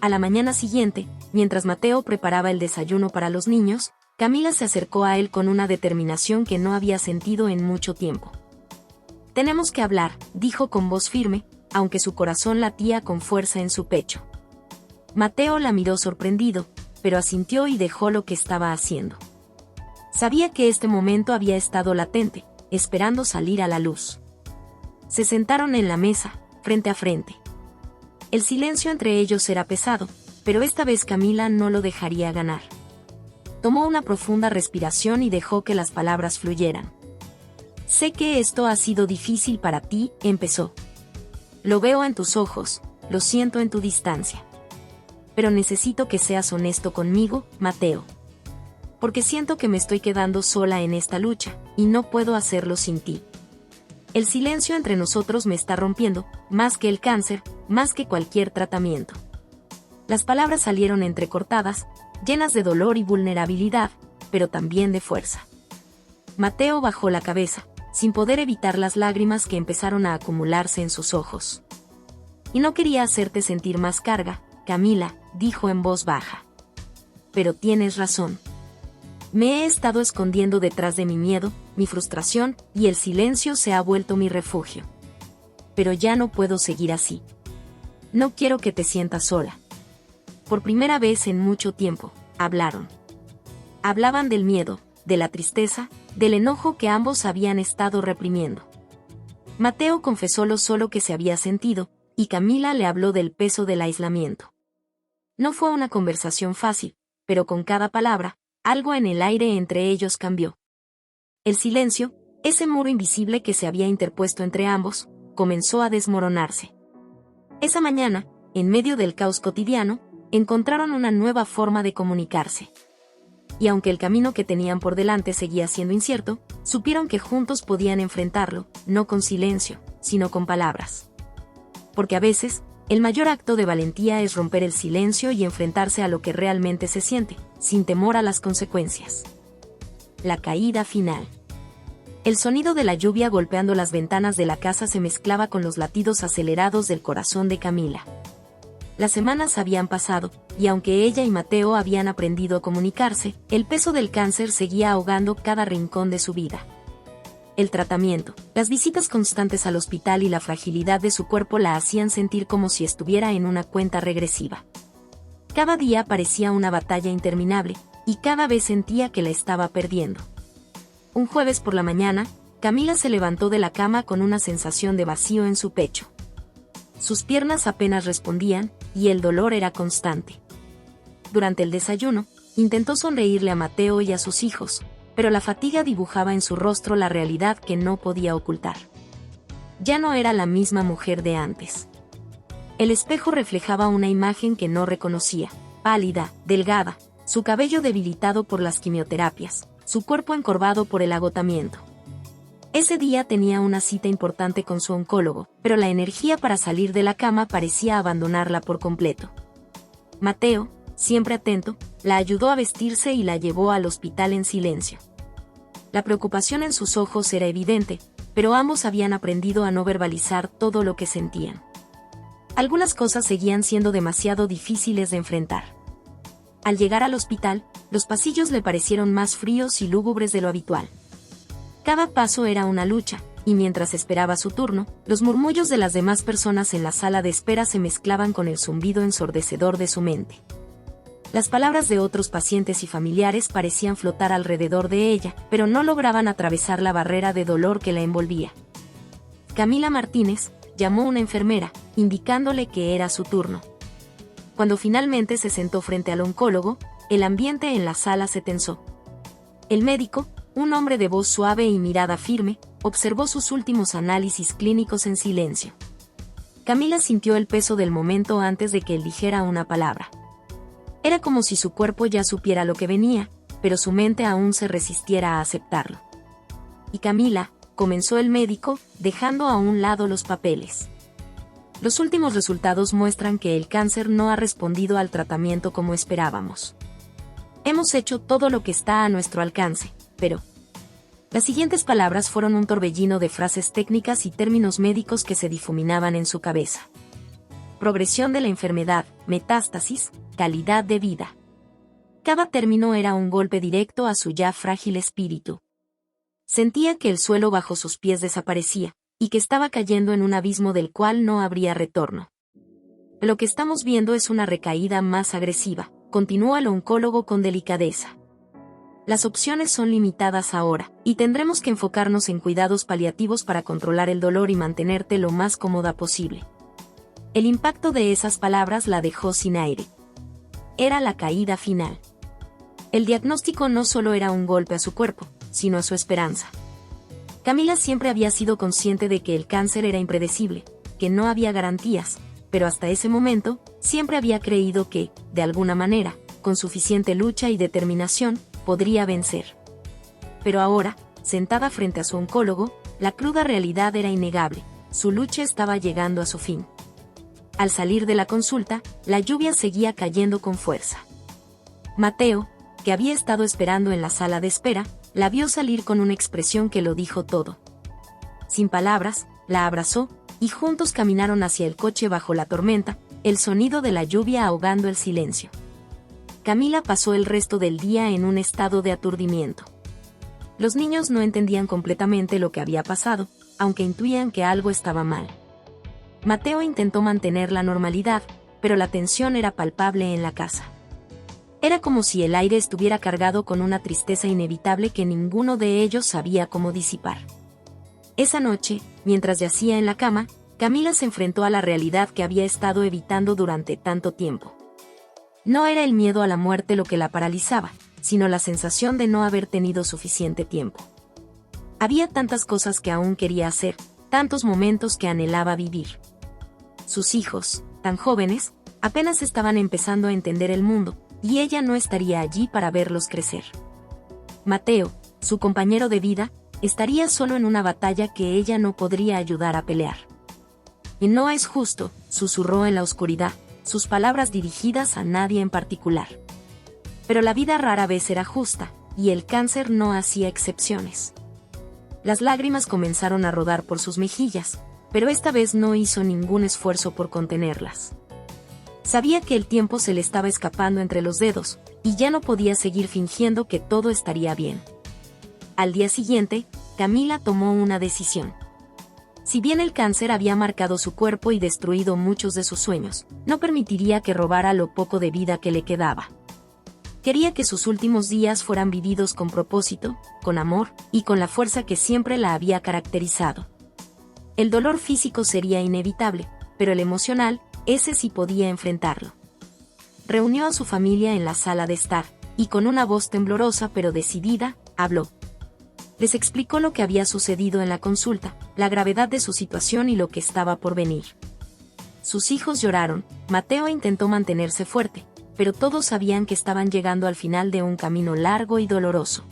A la mañana siguiente, mientras Mateo preparaba el desayuno para los niños, Camila se acercó a él con una determinación que no había sentido en mucho tiempo. «Tenemos que hablar», dijo con voz firme, aunque su corazón latía con fuerza en su pecho. Mateo la miró sorprendido, pero asintió y dejó lo que estaba haciendo. Sabía que este momento había estado latente, esperando salir a la luz. Se sentaron en la mesa, frente a frente. El silencio entre ellos era pesado, pero esta vez Camila no lo dejaría ganar. Tomó una profunda respiración y dejó que las palabras fluyeran. «Sé que esto ha sido difícil para ti», empezó. «Lo veo en tus ojos, lo siento en tu distancia. Pero necesito que seas honesto conmigo, Mateo. Porque siento que me estoy quedando sola en esta lucha, y no puedo hacerlo sin ti. El silencio entre nosotros me está rompiendo, más que el cáncer, más que cualquier tratamiento». Las palabras salieron entrecortadas, llenas de dolor y vulnerabilidad, pero también de fuerza. Mateo bajó la cabeza, sin poder evitar las lágrimas que empezaron a acumularse en sus ojos. «Y no quería hacerte sentir más carga, Camila», dijo en voz baja. «Pero tienes razón. Me he estado escondiendo detrás de mi miedo, mi frustración, y el silencio se ha vuelto mi refugio. Pero ya no puedo seguir así. No quiero que te sientas sola». Por primera vez en mucho tiempo, hablaron. Hablaban del miedo, de la tristeza, del enojo que ambos habían estado reprimiendo. Mateo confesó lo solo que se había sentido, y Camila le habló del peso del aislamiento. No fue una conversación fácil, pero con cada palabra, algo en el aire entre ellos cambió. El silencio, ese muro invisible que se había interpuesto entre ambos, comenzó a desmoronarse. Esa mañana, en medio del caos cotidiano, encontraron una nueva forma de comunicarse. Y aunque el camino que tenían por delante seguía siendo incierto, supieron que juntos podían enfrentarlo, no con silencio, sino con palabras. Porque a veces, el mayor acto de valentía es romper el silencio y enfrentarse a lo que realmente se siente, sin temor a las consecuencias. La caída final. El sonido de la lluvia golpeando las ventanas de la casa se mezclaba con los latidos acelerados del corazón de Camila. Las semanas habían pasado, y aunque ella y Mateo habían aprendido a comunicarse, el peso del cáncer seguía ahogando cada rincón de su vida. El tratamiento, las visitas constantes al hospital y la fragilidad de su cuerpo la hacían sentir como si estuviera en una cuenta regresiva. Cada día parecía una batalla interminable, y cada vez sentía que la estaba perdiendo. Un jueves por la mañana, Camila se levantó de la cama con una sensación de vacío en su pecho. Sus piernas apenas respondían, y el dolor era constante. Durante el desayuno, intentó sonreírle a Mateo y a sus hijos, pero la fatiga dibujaba en su rostro la realidad que no podía ocultar. Ya no era la misma mujer de antes. El espejo reflejaba una imagen que no reconocía, pálida, delgada, su cabello debilitado por las quimioterapias, su cuerpo encorvado por el agotamiento. Ese día tenía una cita importante con su oncólogo, pero la energía para salir de la cama parecía abandonarla por completo. Mateo, siempre atento, la ayudó a vestirse y la llevó al hospital en silencio. La preocupación en sus ojos era evidente, pero ambos habían aprendido a no verbalizar todo lo que sentían. Algunas cosas seguían siendo demasiado difíciles de enfrentar. Al llegar al hospital, los pasillos le parecieron más fríos y lúgubres de lo habitual. Cada paso era una lucha, y mientras esperaba su turno, los murmullos de las demás personas en la sala de espera se mezclaban con el zumbido ensordecedor de su mente. Las palabras de otros pacientes y familiares parecían flotar alrededor de ella, pero no lograban atravesar la barrera de dolor que la envolvía. Camila Martínez llamó a una enfermera, indicándole que era su turno. Cuando finalmente se sentó frente al oncólogo, el ambiente en la sala se tensó. El médico, un hombre de voz suave y mirada firme, observó sus últimos análisis clínicos en silencio. Camila sintió el peso del momento antes de que él dijera una palabra. Era como si su cuerpo ya supiera lo que venía, pero su mente aún se resistiera a aceptarlo. Y Camila, comenzó el médico, dejando a un lado los papeles. Los últimos resultados muestran que el cáncer no ha respondido al tratamiento como esperábamos. Hemos hecho todo lo que está a nuestro alcance, pero... Las siguientes palabras fueron un torbellino de frases técnicas y términos médicos que se difuminaban en su cabeza. Progresión de la enfermedad, metástasis, calidad de vida. Cada término era un golpe directo a su ya frágil espíritu. Sentía que el suelo bajo sus pies desaparecía, y que estaba cayendo en un abismo del cual no habría retorno. Lo que estamos viendo es una recaída más agresiva, continuó el oncólogo con delicadeza. Las opciones son limitadas ahora, y tendremos que enfocarnos en cuidados paliativos para controlar el dolor y mantenerte lo más cómoda posible. El impacto de esas palabras la dejó sin aire. Era la caída final. El diagnóstico no solo era un golpe a su cuerpo, sino a su esperanza. Camila siempre había sido consciente de que el cáncer era impredecible, que no había garantías, pero hasta ese momento, siempre había creído que, de alguna manera, con suficiente lucha y determinación, podría vencer. Pero ahora, sentada frente a su oncólogo, la cruda realidad era innegable, su lucha estaba llegando a su fin. Al salir de la consulta, la lluvia seguía cayendo con fuerza. Mateo, que había estado esperando en la sala de espera, la vio salir con una expresión que lo dijo todo. Sin palabras, la abrazó, y juntos caminaron hacia el coche bajo la tormenta, el sonido de la lluvia ahogando el silencio. Camila pasó el resto del día en un estado de aturdimiento. Los niños no entendían completamente lo que había pasado, aunque intuían que algo estaba mal. Mateo intentó mantener la normalidad, pero la tensión era palpable en la casa. Era como si el aire estuviera cargado con una tristeza inevitable que ninguno de ellos sabía cómo disipar. Esa noche, mientras yacía en la cama, Camila se enfrentó a la realidad que había estado evitando durante tanto tiempo. No era el miedo a la muerte lo que la paralizaba, sino la sensación de no haber tenido suficiente tiempo. Había tantas cosas que aún quería hacer, tantos momentos que anhelaba vivir. Sus hijos, tan jóvenes, apenas estaban empezando a entender el mundo, y ella no estaría allí para verlos crecer. Mateo, su compañero de vida, estaría solo en una batalla que ella no podría ayudar a pelear. Y no es justo, susurró en la oscuridad, sus palabras dirigidas a nadie en particular. Pero la vida rara vez era justa, y el cáncer no hacía excepciones. Las lágrimas comenzaron a rodar por sus mejillas, pero esta vez no hizo ningún esfuerzo por contenerlas. Sabía que el tiempo se le estaba escapando entre los dedos, y ya no podía seguir fingiendo que todo estaría bien. Al día siguiente, Camila tomó una decisión. Si bien el cáncer había marcado su cuerpo y destruido muchos de sus sueños, no permitiría que robara lo poco de vida que le quedaba. Quería que sus últimos días fueran vividos con propósito, con amor, y con la fuerza que siempre la había caracterizado. El dolor físico sería inevitable, pero el emocional, ese sí podía enfrentarlo. Reunió a su familia en la sala de estar, y con una voz temblorosa pero decidida, habló. Les explicó lo que había sucedido en la consulta, la gravedad de su situación y lo que estaba por venir. Sus hijos lloraron, Mateo intentó mantenerse fuerte, pero todos sabían que estaban llegando al final de un camino largo y doloroso.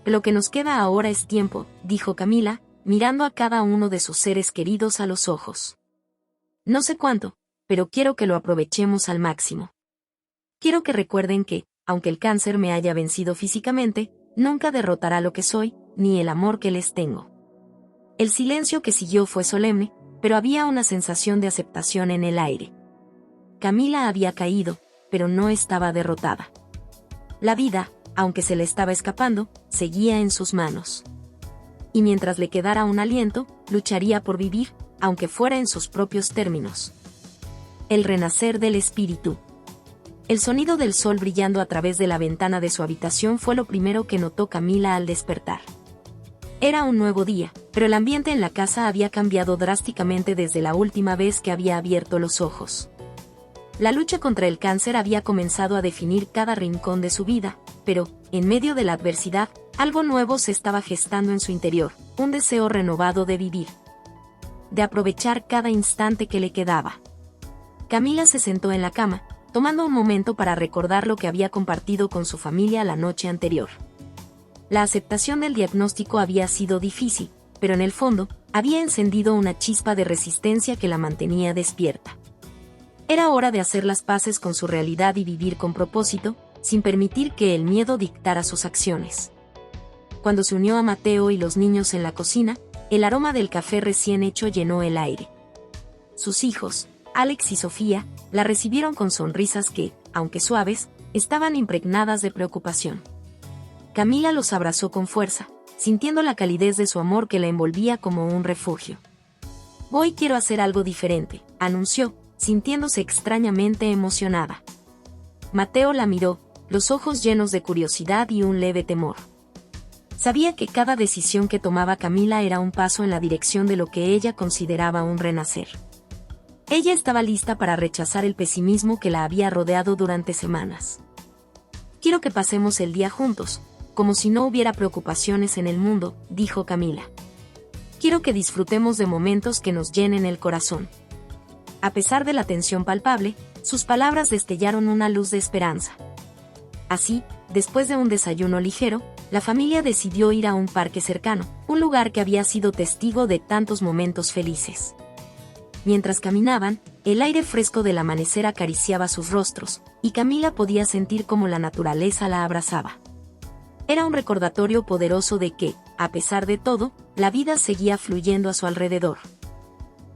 Lo que nos queda ahora es tiempo, dijo Camila, mirando a cada uno de sus seres queridos a los ojos. No sé cuánto, pero quiero que lo aprovechemos al máximo. Quiero que recuerden que, aunque el cáncer me haya vencido físicamente, nunca derrotará lo que soy, ni el amor que les tengo. El silencio que siguió fue solemne, pero había una sensación de aceptación en el aire. Camila había caído, pero no estaba derrotada. La vida, aunque se le estaba escapando, seguía en sus manos. Y mientras le quedara un aliento, lucharía por vivir, aunque fuera en sus propios términos. El renacer del espíritu. El sonido del sol brillando a través de la ventana de su habitación fue lo primero que notó Camila al despertar. Era un nuevo día, pero el ambiente en la casa había cambiado drásticamente desde la última vez que había abierto los ojos. La lucha contra el cáncer había comenzado a definir cada rincón de su vida, pero, en medio de la adversidad, algo nuevo se estaba gestando en su interior, un deseo renovado de vivir. De aprovechar cada instante que le quedaba. Camila se sentó en la cama, tomando un momento para recordar lo que había compartido con su familia la noche anterior. La aceptación del diagnóstico había sido difícil, pero en el fondo, había encendido una chispa de resistencia que la mantenía despierta. Era hora de hacer las paces con su realidad y vivir con propósito, sin permitir que el miedo dictara sus acciones. Cuando se unió a Mateo y los niños en la cocina, el aroma del café recién hecho llenó el aire. Sus hijos, Alex y Sofía, la recibieron con sonrisas que, aunque suaves, estaban impregnadas de preocupación. Camila los abrazó con fuerza, sintiendo la calidez de su amor que la envolvía como un refugio. «Hoy quiero hacer algo diferente», anunció, sintiéndose extrañamente emocionada. Mateo la miró, los ojos llenos de curiosidad y un leve temor. Sabía que cada decisión que tomaba Camila era un paso en la dirección de lo que ella consideraba un renacer. Ella estaba lista para rechazar el pesimismo que la había rodeado durante semanas. «Quiero que pasemos el día juntos, como si no hubiera preocupaciones en el mundo», dijo Camila. «Quiero que disfrutemos de momentos que nos llenen el corazón». A pesar de la tensión palpable, sus palabras destellaron una luz de esperanza. Así, después de un desayuno ligero, la familia decidió ir a un parque cercano, un lugar que había sido testigo de tantos momentos felices. Mientras caminaban, el aire fresco del amanecer acariciaba sus rostros, y Camila podía sentir cómo la naturaleza la abrazaba. Era un recordatorio poderoso de que, a pesar de todo, la vida seguía fluyendo a su alrededor.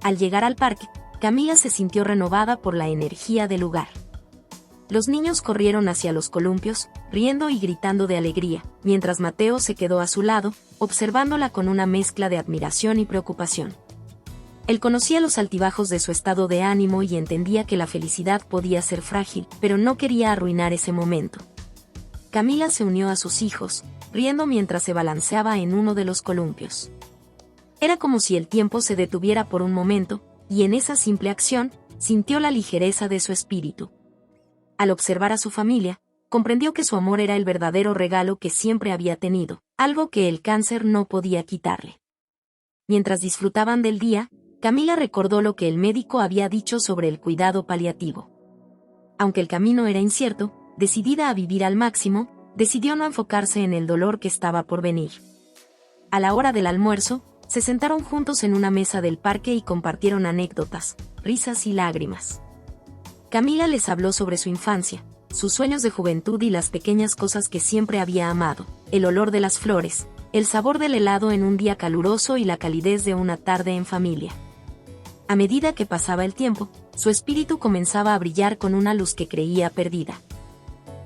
Al llegar al parque, Camila se sintió renovada por la energía del lugar. Los niños corrieron hacia los columpios, riendo y gritando de alegría, mientras Mateo se quedó a su lado, observándola con una mezcla de admiración y preocupación. Él conocía los altibajos de su estado de ánimo y entendía que la felicidad podía ser frágil, pero no quería arruinar ese momento. Camila se unió a sus hijos, riendo mientras se balanceaba en uno de los columpios. Era como si el tiempo se detuviera por un momento, y en esa simple acción, sintió la ligereza de su espíritu. Al observar a su familia, comprendió que su amor era el verdadero regalo que siempre había tenido, algo que el cáncer no podía quitarle. Mientras disfrutaban del día, Camila recordó lo que el médico había dicho sobre el cuidado paliativo. Aunque el camino era incierto, decidida a vivir al máximo, decidió no enfocarse en el dolor que estaba por venir. A la hora del almuerzo, se sentaron juntos en una mesa del parque y compartieron anécdotas, risas y lágrimas. Camila les habló sobre su infancia, sus sueños de juventud y las pequeñas cosas que siempre había amado, el olor de las flores, el sabor del helado en un día caluroso y la calidez de una tarde en familia. A medida que pasaba el tiempo, su espíritu comenzaba a brillar con una luz que creía perdida.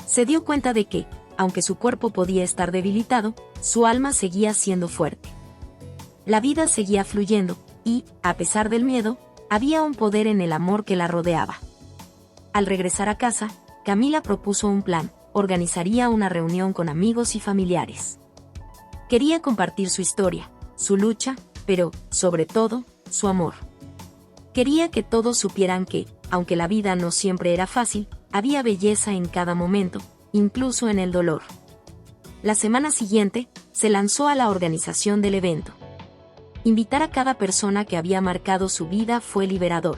Se dio cuenta de que, aunque su cuerpo podía estar debilitado, su alma seguía siendo fuerte. La vida seguía fluyendo, y, a pesar del miedo, había un poder en el amor que la rodeaba. Al regresar a casa, Camila propuso un plan: organizaría una reunión con amigos y familiares. Quería compartir su historia, su lucha, pero, sobre todo, su amor. Quería que todos supieran que, aunque la vida no siempre era fácil, había belleza en cada momento, incluso en el dolor. La semana siguiente, se lanzó a la organización del evento. Invitar a cada persona que había marcado su vida fue liberador.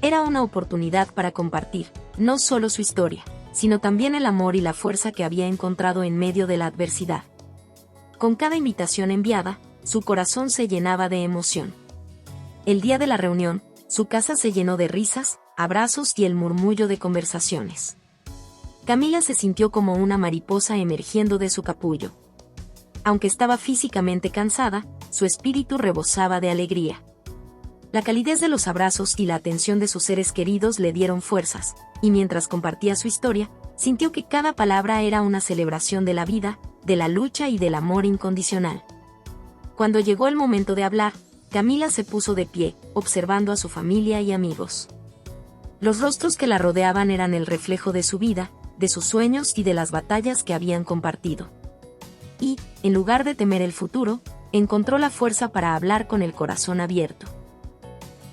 Era una oportunidad para compartir, no solo su historia, sino también el amor y la fuerza que había encontrado en medio de la adversidad. Con cada invitación enviada, su corazón se llenaba de emoción. El día de la reunión, su casa se llenó de risas, abrazos y el murmullo de conversaciones. Camila se sintió como una mariposa emergiendo de su capullo. Aunque estaba físicamente cansada, su espíritu rebosaba de alegría. La calidez de los abrazos y la atención de sus seres queridos le dieron fuerzas, y mientras compartía su historia, sintió que cada palabra era una celebración de la vida, de la lucha y del amor incondicional. Cuando llegó el momento de hablar, Camila se puso de pie, observando a su familia y amigos. Los rostros que la rodeaban eran el reflejo de su vida, de sus sueños y de las batallas que habían compartido. Y, en lugar de temer el futuro, encontró la fuerza para hablar con el corazón abierto.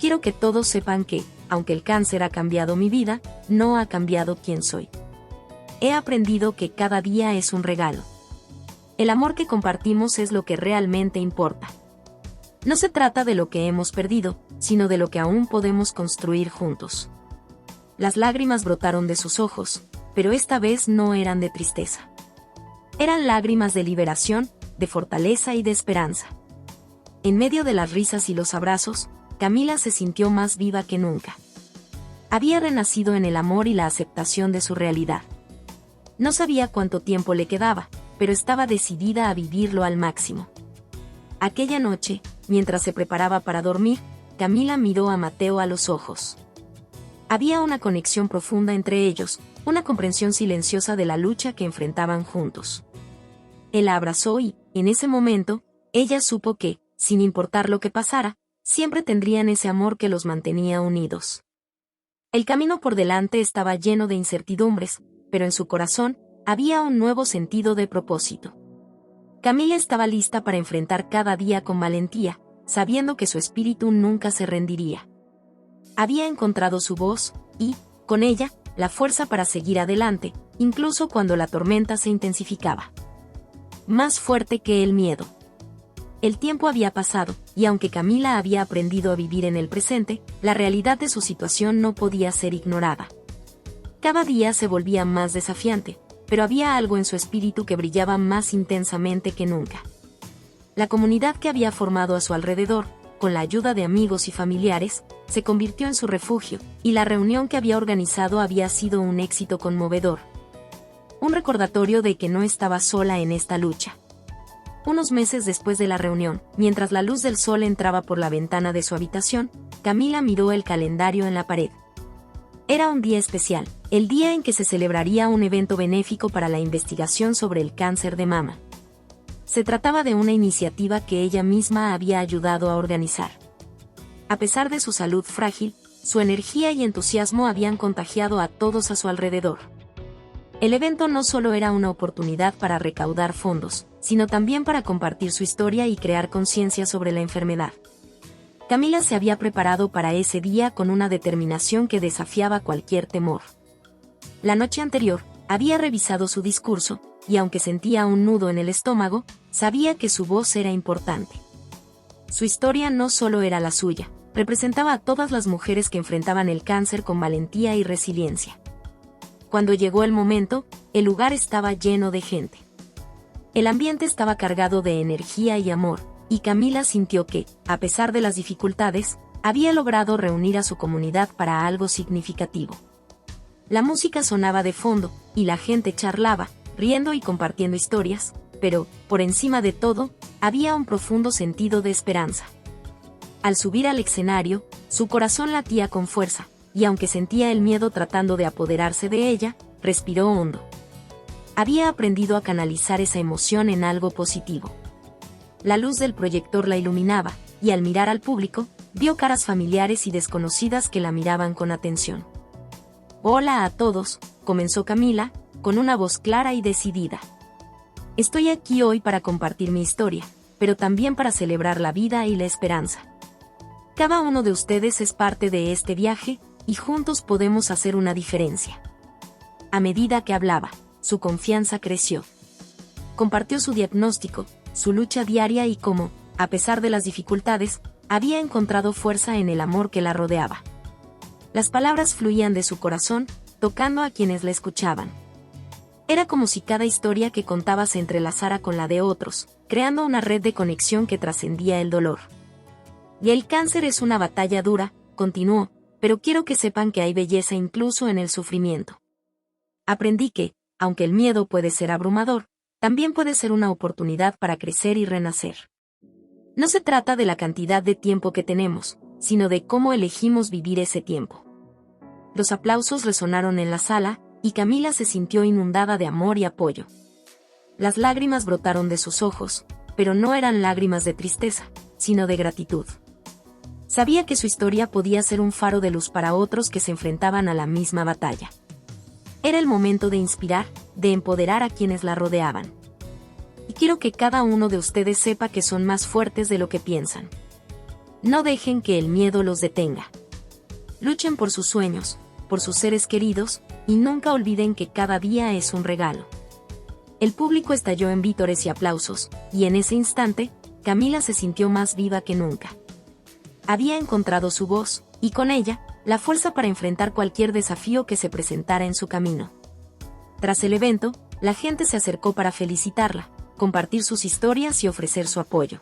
Quiero que todos sepan que, aunque el cáncer ha cambiado mi vida, no ha cambiado quién soy. He aprendido que cada día es un regalo. El amor que compartimos es lo que realmente importa. No se trata de lo que hemos perdido, sino de lo que aún podemos construir juntos. Las lágrimas brotaron de sus ojos, pero esta vez no eran de tristeza. Eran lágrimas de liberación, de fortaleza y de esperanza. En medio de las risas y los abrazos, Camila se sintió más viva que nunca. Había renacido en el amor y la aceptación de su realidad. No sabía cuánto tiempo le quedaba, pero estaba decidida a vivirlo al máximo. Aquella noche, mientras se preparaba para dormir, Camila miró a Mateo a los ojos. Había una conexión profunda entre ellos, una comprensión silenciosa de la lucha que enfrentaban juntos. Él la abrazó y, en ese momento, ella supo que, sin importar lo que pasara, siempre tendrían ese amor que los mantenía unidos. El camino por delante estaba lleno de incertidumbres, pero en su corazón había un nuevo sentido de propósito. Camila estaba lista para enfrentar cada día con valentía, sabiendo que su espíritu nunca se rendiría. Había encontrado su voz, y, con ella, la fuerza para seguir adelante, incluso cuando la tormenta se intensificaba. Más fuerte que el miedo. El tiempo había pasado, y aunque Camila había aprendido a vivir en el presente, la realidad de su situación no podía ser ignorada. Cada día se volvía más desafiante, pero había algo en su espíritu que brillaba más intensamente que nunca. La comunidad que había formado a su alrededor, con la ayuda de amigos y familiares, se convirtió en su refugio, y la reunión que había organizado había sido un éxito conmovedor. Un recordatorio de que no estaba sola en esta lucha. Unos meses después de la reunión, mientras la luz del sol entraba por la ventana de su habitación, Camila miró el calendario en la pared. Era un día especial, el día en que se celebraría un evento benéfico para la investigación sobre el cáncer de mama. Se trataba de una iniciativa que ella misma había ayudado a organizar. A pesar de su salud frágil, su energía y entusiasmo habían contagiado a todos a su alrededor. El evento no solo era una oportunidad para recaudar fondos, sino también para compartir su historia y crear conciencia sobre la enfermedad. Camila se había preparado para ese día con una determinación que desafiaba cualquier temor. La noche anterior, había revisado su discurso, y aunque sentía un nudo en el estómago, sabía que su voz era importante. Su historia no solo era la suya, representaba a todas las mujeres que enfrentaban el cáncer con valentía y resiliencia. Cuando llegó el momento, el lugar estaba lleno de gente. El ambiente estaba cargado de energía y amor, y Camila sintió que, a pesar de las dificultades, había logrado reunir a su comunidad para algo significativo. La música sonaba de fondo, y la gente charlaba, riendo y compartiendo historias, pero, por encima de todo, había un profundo sentido de esperanza. Al subir al escenario, su corazón latía con fuerza, y aunque sentía el miedo tratando de apoderarse de ella, respiró hondo. Había aprendido a canalizar esa emoción en algo positivo. La luz del proyector la iluminaba, y al mirar al público, vio caras familiares y desconocidas que la miraban con atención. «Hola a todos», comenzó Camila, con una voz clara y decidida. «Estoy aquí hoy para compartir mi historia, pero también para celebrar la vida y la esperanza. Cada uno de ustedes es parte de este viaje, y juntos podemos hacer una diferencia». A medida que hablaba, su confianza creció. Compartió su diagnóstico, su lucha diaria y cómo, a pesar de las dificultades, había encontrado fuerza en el amor que la rodeaba. Las palabras fluían de su corazón, tocando a quienes la escuchaban. Era como si cada historia que contaba se entrelazara con la de otros, creando una red de conexión que trascendía el dolor. «Y el cáncer es una batalla dura», continuó, «pero quiero que sepan que hay belleza incluso en el sufrimiento. Aprendí que, aunque el miedo puede ser abrumador, también puede ser una oportunidad para crecer y renacer. No se trata de la cantidad de tiempo que tenemos, sino de cómo elegimos vivir ese tiempo». Los aplausos resonaron en la sala, y Camila se sintió inundada de amor y apoyo. Las lágrimas brotaron de sus ojos, pero no eran lágrimas de tristeza, sino de gratitud. Sabía que su historia podía ser un faro de luz para otros que se enfrentaban a la misma batalla. Era el momento de inspirar, de empoderar a quienes la rodeaban. Y quiero que cada uno de ustedes sepa que son más fuertes de lo que piensan. No dejen que el miedo los detenga. Luchen por sus sueños, por sus seres queridos, y nunca olviden que cada día es un regalo. El público estalló en vítores y aplausos, y en ese instante, Camila se sintió más viva que nunca. Había encontrado su voz, y con ella, la fuerza para enfrentar cualquier desafío que se presentara en su camino. Tras el evento, la gente se acercó para felicitarla, compartir sus historias y ofrecer su apoyo.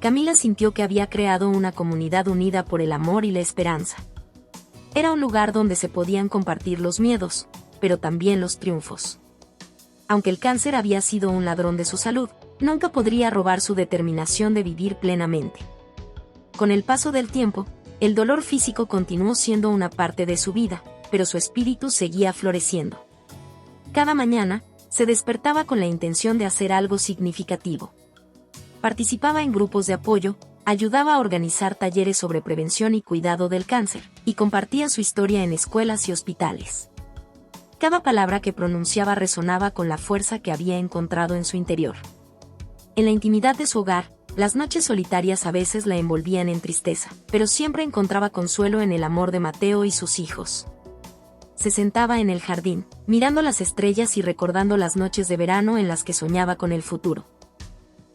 Camila sintió que había creado una comunidad unida por el amor y la esperanza. Era un lugar donde se podían compartir los miedos, pero también los triunfos. Aunque el cáncer había sido un ladrón de su salud, nunca podría robar su determinación de vivir plenamente. Con el paso del tiempo, el dolor físico continuó siendo una parte de su vida, pero su espíritu seguía floreciendo. Cada mañana, se despertaba con la intención de hacer algo significativo. Participaba en grupos de apoyo, ayudaba a organizar talleres sobre prevención y cuidado del cáncer, y compartía su historia en escuelas y hospitales. Cada palabra que pronunciaba resonaba con la fuerza que había encontrado en su interior. En la intimidad de su hogar, las noches solitarias a veces la envolvían en tristeza, pero siempre encontraba consuelo en el amor de Mateo y sus hijos. Se sentaba en el jardín, mirando las estrellas y recordando las noches de verano en las que soñaba con el futuro.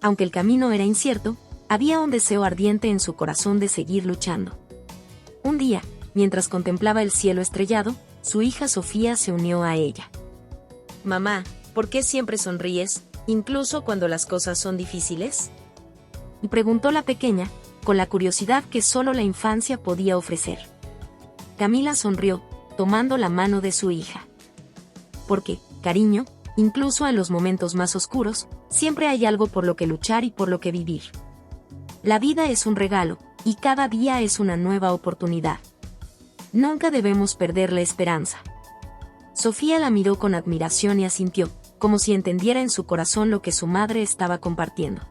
Aunque el camino era incierto, había un deseo ardiente en su corazón de seguir luchando. Un día, mientras contemplaba el cielo estrellado, su hija Sofía se unió a ella. «Mamá, ¿por qué siempre sonríes, incluso cuando las cosas son difíciles?», y preguntó la pequeña, con la curiosidad que solo la infancia podía ofrecer. Camila sonrió, tomando la mano de su hija. «Porque, cariño, incluso en los momentos más oscuros, siempre hay algo por lo que luchar y por lo que vivir. La vida es un regalo, y cada día es una nueva oportunidad. Nunca debemos perder la esperanza». Sofía la miró con admiración y asintió, como si entendiera en su corazón lo que su madre estaba compartiendo.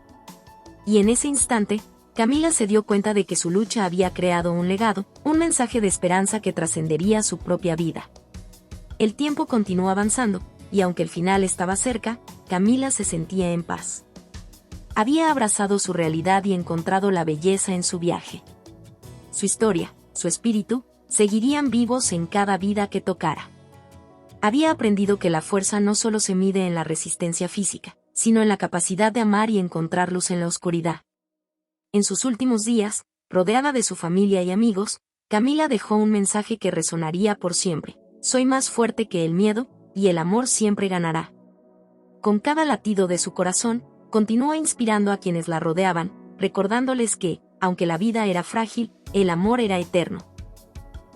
Y en ese instante, Camila se dio cuenta de que su lucha había creado un legado, un mensaje de esperanza que trascendería su propia vida. El tiempo continuó avanzando, y aunque el final estaba cerca, Camila se sentía en paz. Había abrazado su realidad y encontrado la belleza en su viaje. Su historia, su espíritu, seguirían vivos en cada vida que tocara. Había aprendido que la fuerza no solo se mide en la resistencia física, sino en la capacidad de amar y encontrar luz en la oscuridad. En sus últimos días, rodeada de su familia y amigos, Camila dejó un mensaje que resonaría por siempre: «Soy más fuerte que el miedo, y el amor siempre ganará». Con cada latido de su corazón, continuó inspirando a quienes la rodeaban, recordándoles que, aunque la vida era frágil, el amor era eterno.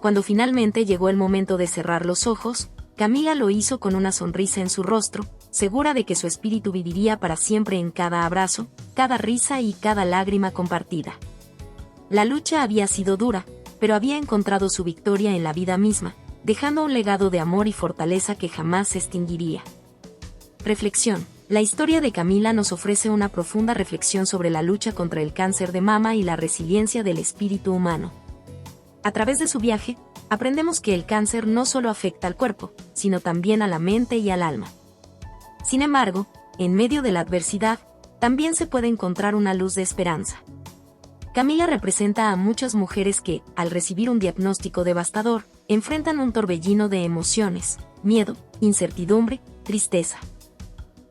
Cuando finalmente llegó el momento de cerrar los ojos, Camila lo hizo con una sonrisa en su rostro, segura de que su espíritu viviría para siempre en cada abrazo, cada risa y cada lágrima compartida. La lucha había sido dura, pero había encontrado su victoria en la vida misma, dejando un legado de amor y fortaleza que jamás se extinguiría. Reflexión. La historia de Camila nos ofrece una profunda reflexión sobre la lucha contra el cáncer de mama y la resiliencia del espíritu humano. A través de su viaje, aprendemos que el cáncer no solo afecta al cuerpo, sino también a la mente y al alma. Sin embargo, en medio de la adversidad, también se puede encontrar una luz de esperanza. Camila representa a muchas mujeres que, al recibir un diagnóstico devastador, enfrentan un torbellino de emociones, miedo, incertidumbre, tristeza.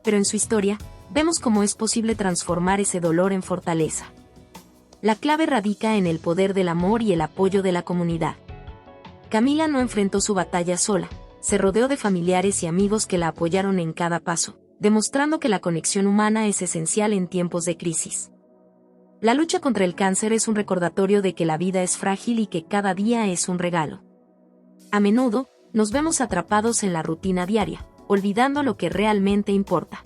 Pero en su historia, vemos cómo es posible transformar ese dolor en fortaleza. La clave radica en el poder del amor y el apoyo de la comunidad. Camila no enfrentó su batalla sola, se rodeó de familiares y amigos que la apoyaron en cada paso, demostrando que la conexión humana es esencial en tiempos de crisis. La lucha contra el cáncer es un recordatorio de que la vida es frágil y que cada día es un regalo. A menudo, nos vemos atrapados en la rutina diaria, olvidando lo que realmente importa.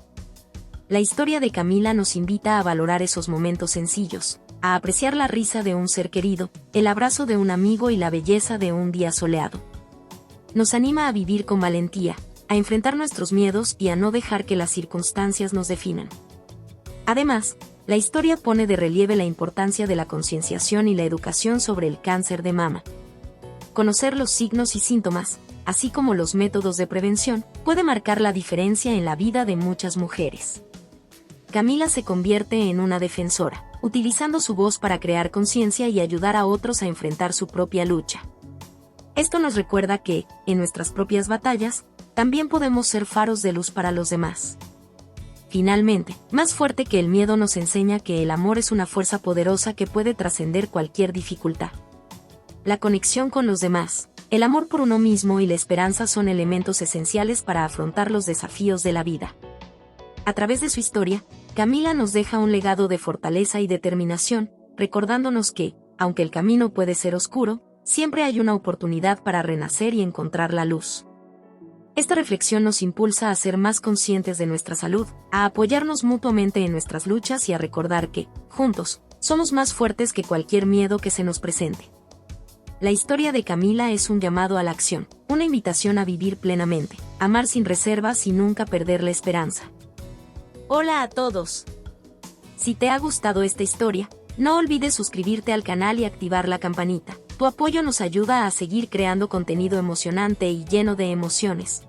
La historia de Camila nos invita a valorar esos momentos sencillos, a apreciar la risa de un ser querido, el abrazo de un amigo y la belleza de un día soleado. Nos anima a vivir con valentía, a enfrentar nuestros miedos y a no dejar que las circunstancias nos definan. Además, la historia pone de relieve la importancia de la concienciación y la educación sobre el cáncer de mama. Conocer los signos y síntomas, así como los métodos de prevención, puede marcar la diferencia en la vida de muchas mujeres. Camila se convierte en una defensora, utilizando su voz para crear conciencia y ayudar a otros a enfrentar su propia lucha. Esto nos recuerda que, en nuestras propias batallas, también podemos ser faros de luz para los demás. Finalmente, Más fuerte que el miedo nos enseña que el amor es una fuerza poderosa que puede trascender cualquier dificultad. La conexión con los demás, el amor por uno mismo y la esperanza son elementos esenciales para afrontar los desafíos de la vida. A través de su historia, Camila nos deja un legado de fortaleza y determinación, recordándonos que, aunque el camino puede ser oscuro, siempre hay una oportunidad para renacer y encontrar la luz. Esta reflexión nos impulsa a ser más conscientes de nuestra salud, a apoyarnos mutuamente en nuestras luchas y a recordar que, juntos, somos más fuertes que cualquier miedo que se nos presente. La historia de Camila es un llamado a la acción, una invitación a vivir plenamente, amar sin reservas y nunca perder la esperanza. Hola a todos. Si te ha gustado esta historia, no olvides suscribirte al canal y activar la campanita. Tu apoyo nos ayuda a seguir creando contenido emocionante y lleno de emociones.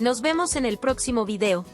Nos vemos en el próximo video.